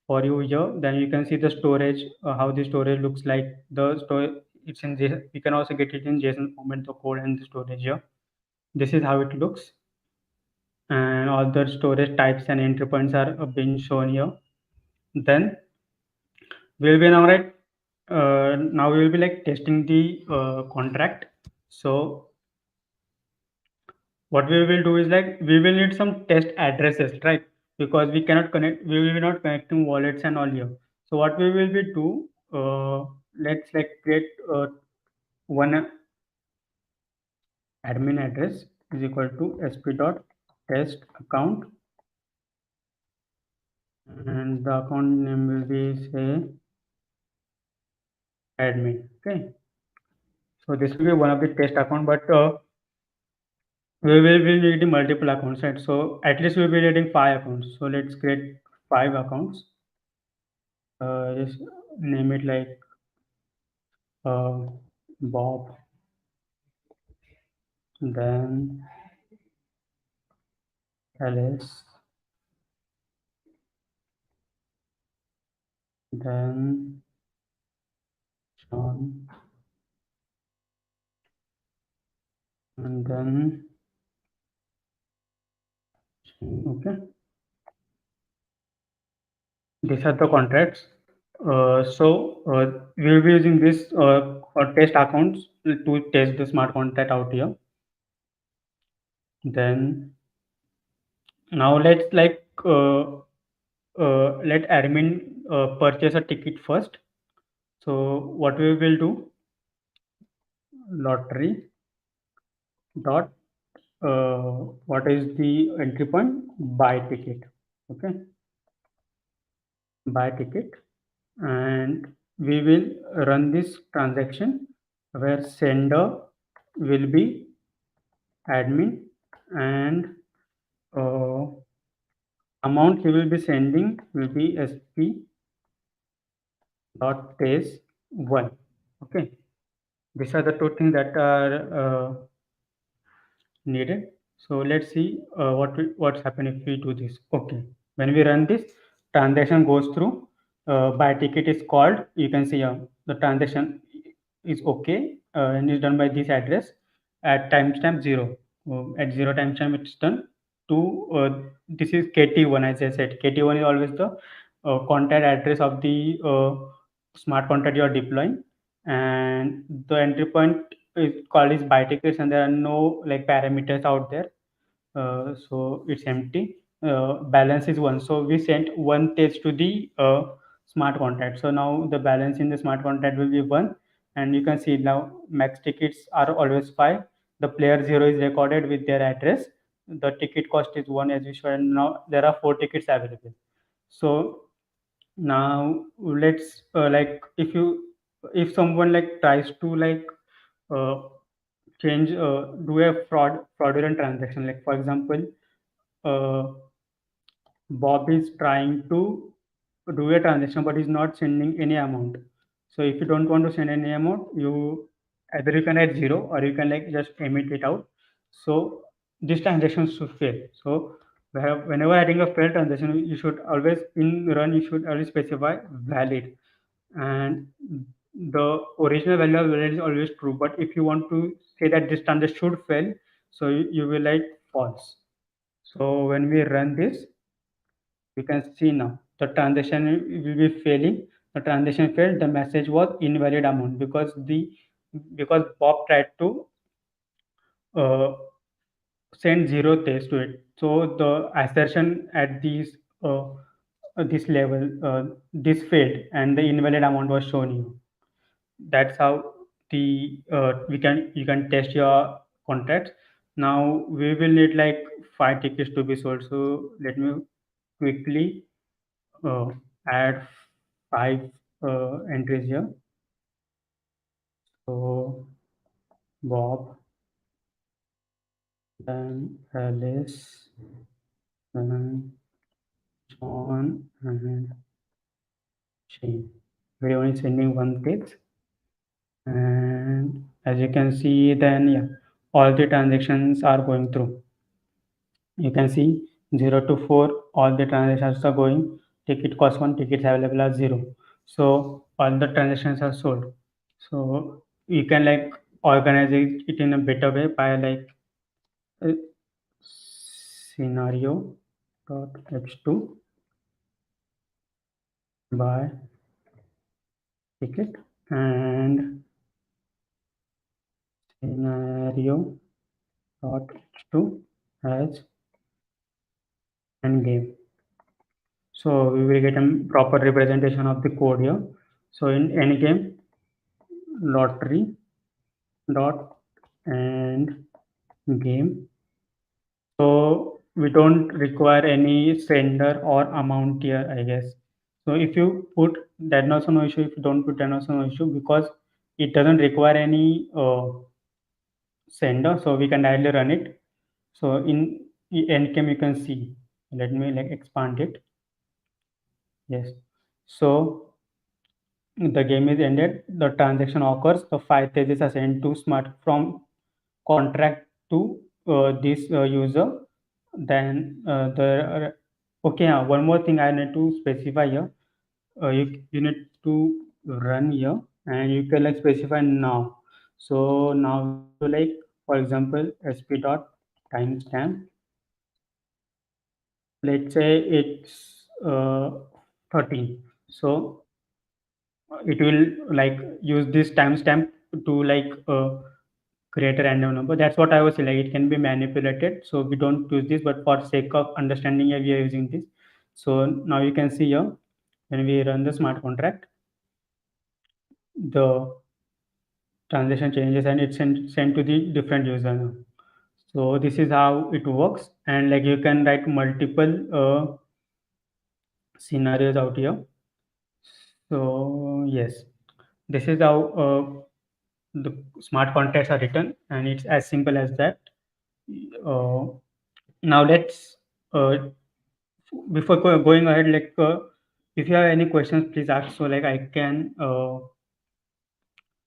B: here. Then you can see the storage, how the storage looks like. The store it's in JSON. You can also get it in JSON format, the code and the storage here. This is how it looks, and all the storage types and entry points are being shown here. Then we'll be now right. Now we will be like testing the contract. So what we will do is like we will need some test addresses, right? because we cannot connect. We will be not connecting wallets and all here. So what we will be do? Let's like create one admin address is equal to sp dot test account, and the account name will be say admin. Okay, so this will be one of the test account, but we will be needing multiple accounts, right? So at least we'll be needing 5 accounts. So let's create 5 accounts. Just name it like uh, Bob, then Alice, then John, and then okay. These are the contracts. We will be using this for test accounts to test the smart contract out here. Then now let's like let admin purchase a ticket first. So what we will do, lottery dot what is the entry point? Buy ticket. Okay, buy ticket, and we will run this transaction where sender will be admin, and uh, amount he will be sending will be sp dot test one. Okay, these are the two things that are needed. So let's see what's happening if we do this. Okay, when we run this, transaction goes through. Buy ticket is called. You can see the transaction is okay and is done by this address at timestamp 0. At 0 timestamp it's done. To this is kt1, as I said. Kt1 is always the contact address of the smart contract you are deploying, and the entry point is called is buy tickets, and there are no like parameters out there. So it's empty. Balance is 1. So we sent one test to the smart contract. So now the balance in the smart contract will be 1, and you can see now max tickets are always 5. The player 0 is recorded with their address. The ticket cost is 1 as usual, and now there are 4 tickets available. So now let's like if someone like tries to like uh, change do a fraudulent transaction, like for example uh, Bob is trying to do a transaction but is not sending any amount. So if you don't want to send any amount, you either you can add 0 or you can like just emit it out. So this transaction should fail. So whenever adding a failed transaction, you should always in run you should always specify valid, and the original value of valid is always true. But if you want to say that this transaction should fail, so you will like false. So when we run this, you can see now the transaction will be failing. The transaction failed. The message was invalid amount because Bob tried to uh, send 0 test to it. So the assertion at this level, this failed, and the invalid amount was shown you. That's how the we can you can test your contracts. Now we will need like 5 tickets to be sold. So let me quickly uh, add 5 entries here. So Bob, then Alice, then John, and Shane. We're only sending one text, and as you can see, then yeah, all the transactions are going through. You can see 0 to 4, all the transactions are going. Ticket cost 1, tickets available are 0. So all the transactions are sold. So you can like organize it in a better way by like uh, scenario dot h2 by ticket, and scenario dot h2 as end game. So we will get a proper representation of the code here. So in any game, lottery dot and game. So we don't require any sender or amount here, I guess. So if you put that, also no issue. If you don't put that, also no issue, because it doesn't require any sender. So we can directly run it. So in Nkem you can see. Let me like expand it. Yes. So the game is ended. The transaction occurs. The 5 pages are sent to smart from contract to this user. Then okay. One more thing I need to specify here. You need to run here, and you can like specify now. So now we have to like, for example, sp dot timestamp. Let's say it's 13. So it will like use this timestamp to like create a random number. That's what I was saying. Like it can be manipulated, so we don't use this. But for sake of understanding, we are using this. So now you can see here when we run the smart contract, the transaction changes and it's sent to the different user now. So this is how it works, and like you can write multiple scenarios out here. So yes, this is how the smart contracts are written, and it's as simple as that. Uh, Now let's before going ahead, like if you have any questions, please ask. So like I can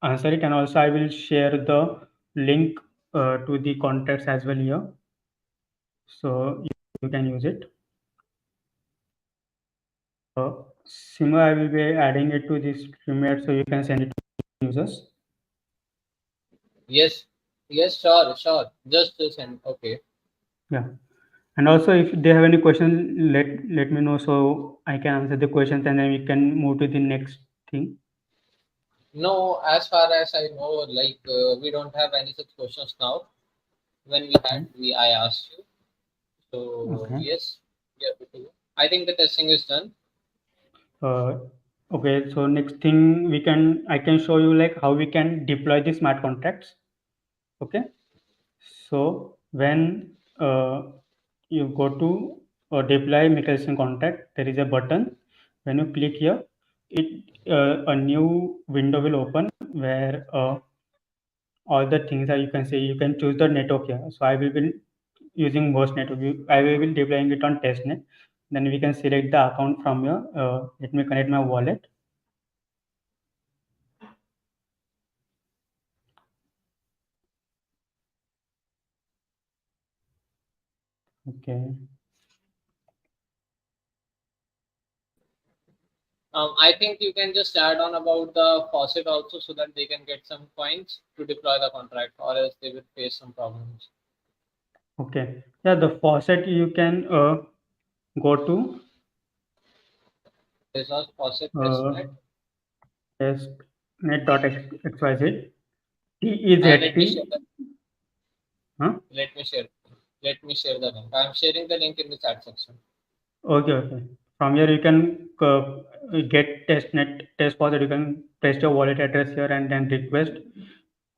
B: answer it, and also I will share the link to the contracts as well here, so you can use it. Uh, Sima, I will be adding it to this streamer, so you can send it to users.
A: Yes, yes, sure, sure. Just to send. Okay.
B: Yeah. And also, if they have any question, let me know so I can answer the questions, and then we can move to the next thing.
A: No, as far as I know, like we don't have any such questions now. When we had,
B: Okay.
A: I asked you. So
B: Okay.
A: yes, yeah. I think the testing is done.
B: Uh, okay. So next thing I can show you like how we can deploy the smart contracts. Okay. So when you go to deploy migration contract, there is a button. When you click here, it a new window will open where all the things that you can say. You can choose the network here. So I will be using most network. I will be deploying it on testnet. Then we can select the account from here. Let me connect my wallet. Okay.
A: I think you can just add on about the faucet also so that they can get some points to deploy the contract, or else they will face some problems.
B: Okay. Yeah, the faucet you can go to
A: This was faucet
B: uh,
A: testnet.
B: testnet.xyz. T is
A: Let me share
B: T.
A: the
B: Huh?
A: let me share let me share the link. I am sharing the link in the chat section.
B: Okay, okay. From here you can get testnet test faucet. You can paste your wallet address here and then request,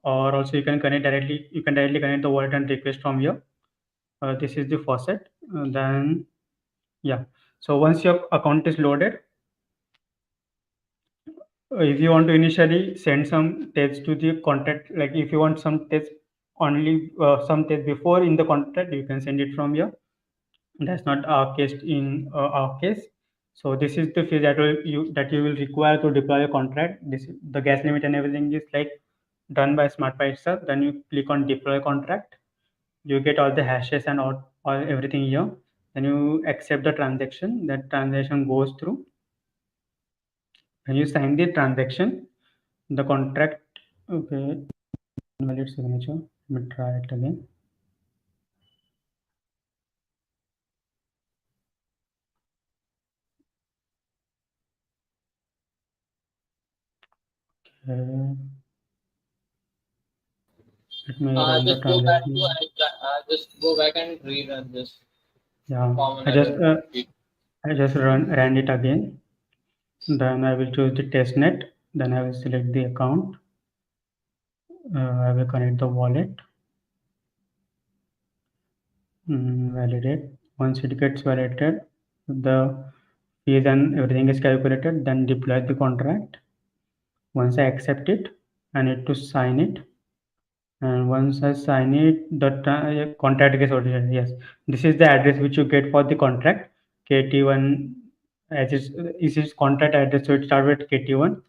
B: or also you can connect directly. You can directly connect the wallet and request from here. This is the faucet. Then yeah. So once your account is loaded, if you want to initially send some text to the contact, like if you want some text only some text before in the contract, you can send it from here. That's not our case in our case. So this is the fee that you will require to deploy a contract. This the gas limit and everything is like done by SmartPy itself. Then you click on deploy contract. You get all the hashes and all everything here. Then you accept the transaction. That transaction goes through. When you sign the transaction, the contract. Okay, invalid signature. Let me try it again. Okay, let me run the
A: Just go back to
B: transaction.
A: just go back and rerun this
B: Yeah,
A: common
B: I just
A: error. Repeat.
B: I just ran it again. Then I will choose the testnet. Then I will select the account. I will connect the wallet. Validate. Once it gets validated, the fees and everything is calculated. Then deploy the contract. Once I accept it, I need to sign it. And once I sign it, the contract gets originated. Yes, this is the address which you get for the contract. KT1 as is its contract address, so it starts with KT1.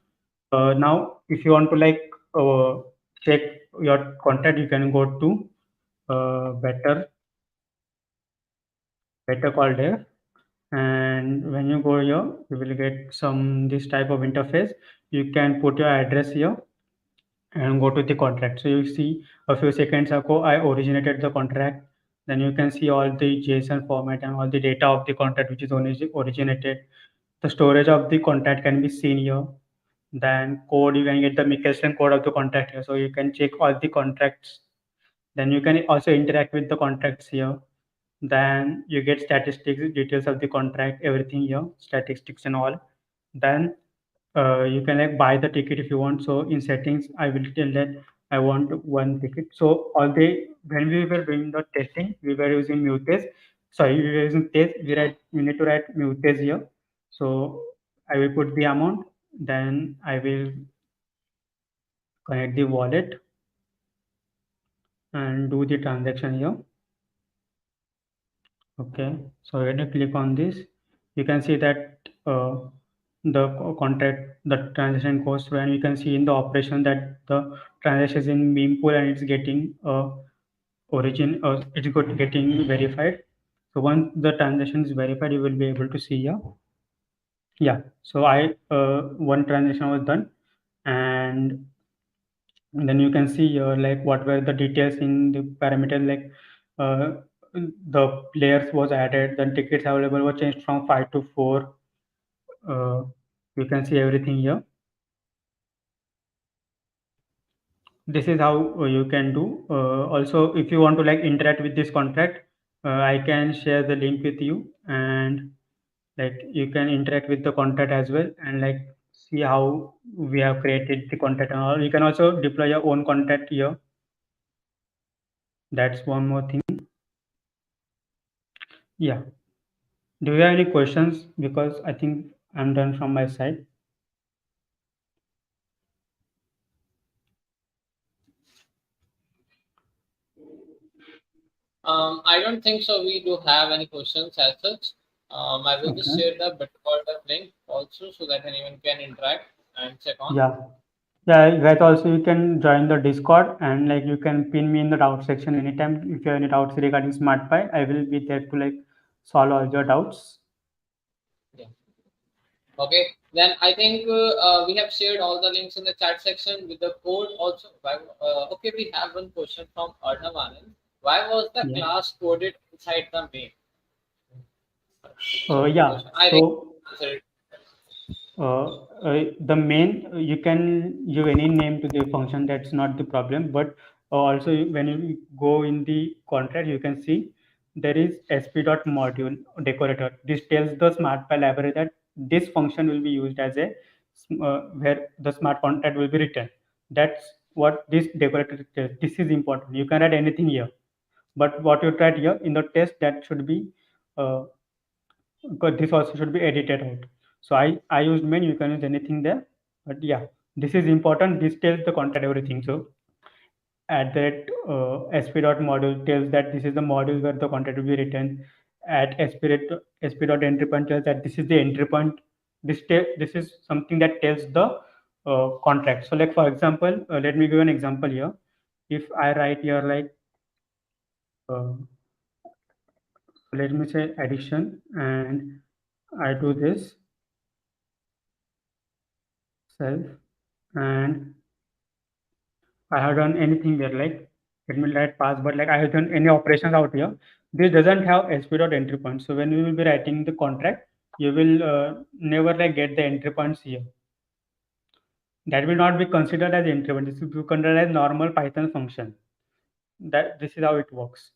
B: Now, if you want to check your contract, you can go to better call there. And when you go here, you will get some this type of interface. You can put your address here and go to the contract. So you see a few seconds ago, I originated the contract. Then you can see all the JSON format and all the data of the contract which is originated. The storage of the contract can be seen here. Then code, you can get the Michelson code of the contract here. So you can check all the contracts. Then you can also interact with the contracts here. Then you get statistics, details of the contract, everything here, statistics and all. Then you can buy the ticket if you want. So in settings, I will tell that I want one ticket. So all the when we were doing the testing, we were using mutes. Sorry, we were using test. We need to write mutes here. So I will put the amount. Then I will connect the wallet and do the transaction here. Okay, so when you click on this, you can see that contract, the transaction goes through, and you can see in the operation that the transaction is in meme pool and it's getting origin, it's getting verified. So once the transaction is verified, you will be able to see here. Yeah, so I one transaction was done, and then you can see what were the details in the parameter uh, the players was added, then tickets available were changed from 5 to 4. You can see everything here. This is how you can do. Also, if you want to interact with this contract, I can share the link with you, and you can interact with the contract as well, and see how we have created the contract and all. You can also deploy your own contract here. That's one more thing. Yeah. Do you have any questions? Because I think I'm done from my side.
A: I don't think so. We do have any questions as such. I will just
B: Okay.
A: share the Bitcoin link also so that anyone can interact and check on.
B: Yeah. Yeah, guys, also you can join the Discord, and you can pin me in the doubt section anytime if you have any doubts regarding SmartPy. I will be there to solve all your doubts.
A: Yeah. Okay. Then I think we have shared all the links in the chat section with the code also. Okay, we have one question from Arnav Anand. Why was the
B: Yeah.
A: class coded inside the main? So good
B: Yeah.
A: question. I think
B: So
A: answer it.
B: the main you can give any name to the function, that's not the problem, but also when you go in the contract, you can see there is sp.module decorator. This tells the SmartPy library that this function will be used as a where the smart contract will be written. That's what this decorator tells. This is important. You can write anything here, but what you write here in the test, that should be uh, because this also should be edited out. So I used main. You can use anything there, but yeah, this is important. This tells the content everything. So at that sp.module tells that this is the module where the content will be written. At sp.entry point tells that this is the entry point. This is something that tells the contract. So for example, let me give an example here. If I write here uh, let me say addition, and I do this self, and I have done anything there, let me write pass, but I have done any operations out here. This doesn't have sp.entry point. So when you will be writing the contract, you will never get the entry points here. That will not be considered as entry point. This will be considered as normal Python function. That this is how it works.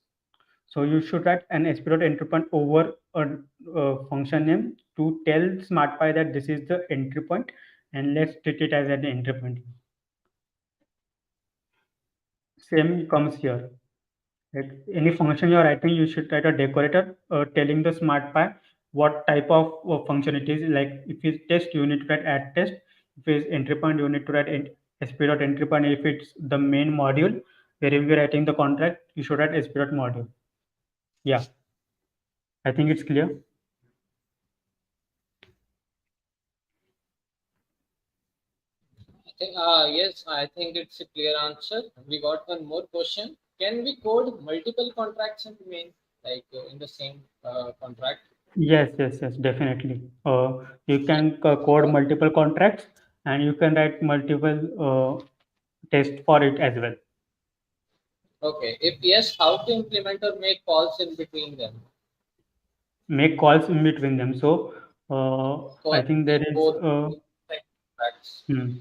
B: So you should write an SPDot entry point over a function name to tell SmartPy that this is the entry point, and let's treat it as an entry point. Same comes here. Like any function you're writing, you should write a decorator telling the SmartPy what type of function it is. Like if it's test, you need to write add test. If it's entry point, you need to write SP dot entry point. If it's the main module where you'll be writing the contract, you should write SP dot module. Yeah, I think it's clear.
A: Yes, I think it's a clear answer. We got one more question. Can we code multiple contracts in the main, like in the same contract?
B: Yes, yes, yes, definitely. You can code multiple contracts and you can write multiple tests for it as well.
A: Okay. If yes, how to implement or make calls in between them?
B: Make calls in between them. So I
A: For
B: think there is
A: both contracts.
B: hmm,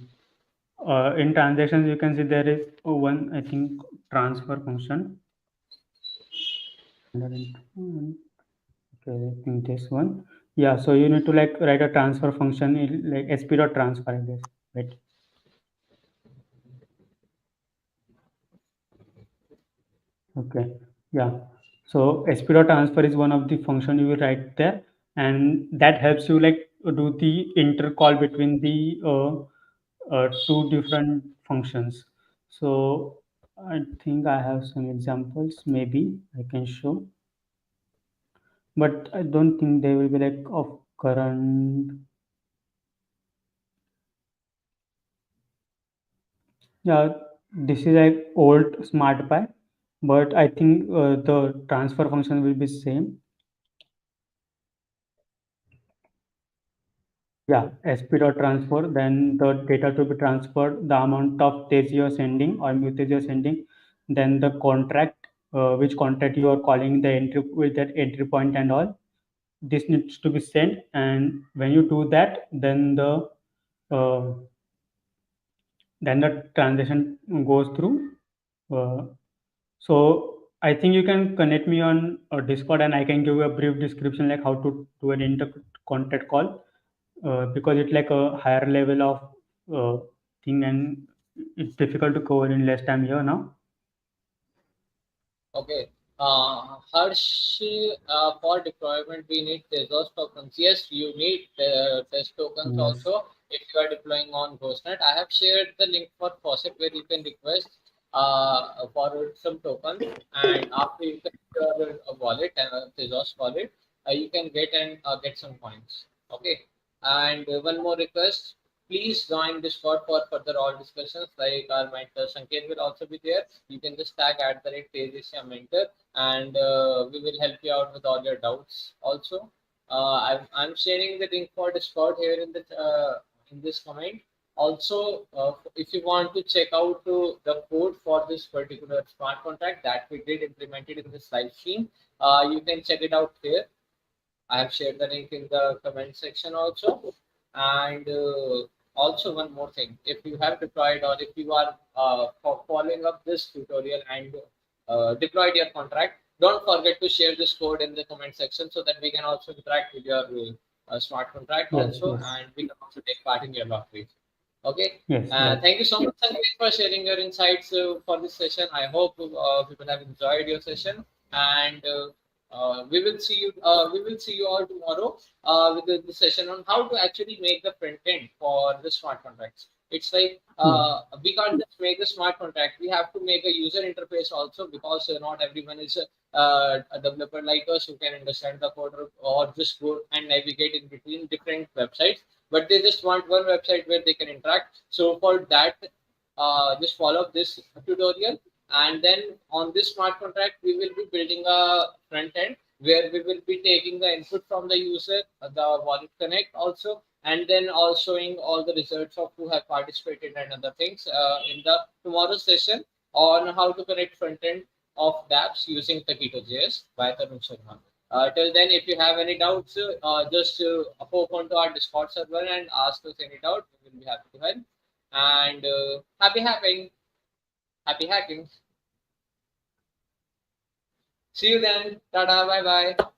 B: in transactions you can see there is one, I think, transfer function. Okay, I think this one. Yeah, so you need to like write a transfer function like sp dot transfer, I guess, right? Okay, yeah. So sp dot transfer is one of the function you will write there, and that helps you like do the intercall between the two different functions. So I think I have some examples. Maybe I can show, but I don't think they will be like of current. Yeah, this is like old SmartPy, but I think the transfer function will be same. Yeah, SP dot transfer, then the data to be transferred, the amount of TES you're sending or mutage you're sending, then the contract, which contract you are calling the entry with that entry point and all. This needs to be sent, and when you do that, uh, then the transaction goes through. Uh, so I think you can connect me on Discord, and I can give you a brief description like how to do an inter contact call, because it's like a higher level of thing, and it's difficult to cover in less time here now.
A: Okay. Harsh, for deployment, we need Tezos tokens. Yes, you need test tokens
B: Yes.
A: also if you are deploying on GhostNet. I have shared the link for Faucet where you can request for some tokens, and after you can your wallet, Tezos wallet, you can get some points. Okay. And one more request, please join Discord for further all discussions. Like our mentor Sanket will also be there. You can just tag at the rate TezAsia mentor, and we will help you out with all your doubts. Also, I'm sharing the link for Discord here in this comment. Also, if you want to check out the code for this particular smart contract that we did implemented in this live stream, you can check it out here. I have shared the link in the comment section also. And also one more thing, if you have deployed or if you are following up this tutorial and deployed your contract, don't forget to share this code in the comment section so that we can also interact with your smart contract
B: Yes.
A: also,
B: Yes.
A: and we can also take part in your lottery. Okay.
B: Yes. Right.
A: Thank you so much, Sanket, for sharing your insights for this session. I hope people have enjoyed your session, and we will see you. We will see you all tomorrow with the session on how to actually make the front end for the smart contracts. It's like
B: Yeah.
A: we can't just make the smart contract. We have to make a user interface also, because not everyone is a developer like us who can understand the code, or just go and navigate in between different websites, but they just want one website where they can interact. So for that, just follow this tutorial, and then on this smart contract, we will be building a front end where we will be taking the input from the user, the wallet connect also, and then also showing all the results of who have participated and other things in the tomorrow's session on how to connect front end of dApps using Taquito.js by Tarun Sharma. Till then, if you have any doubts, just hop onto our Discord server and ask us any doubt. We will be happy to help. And happy hacking. Happy hacking. See you then. Tada. Bye bye.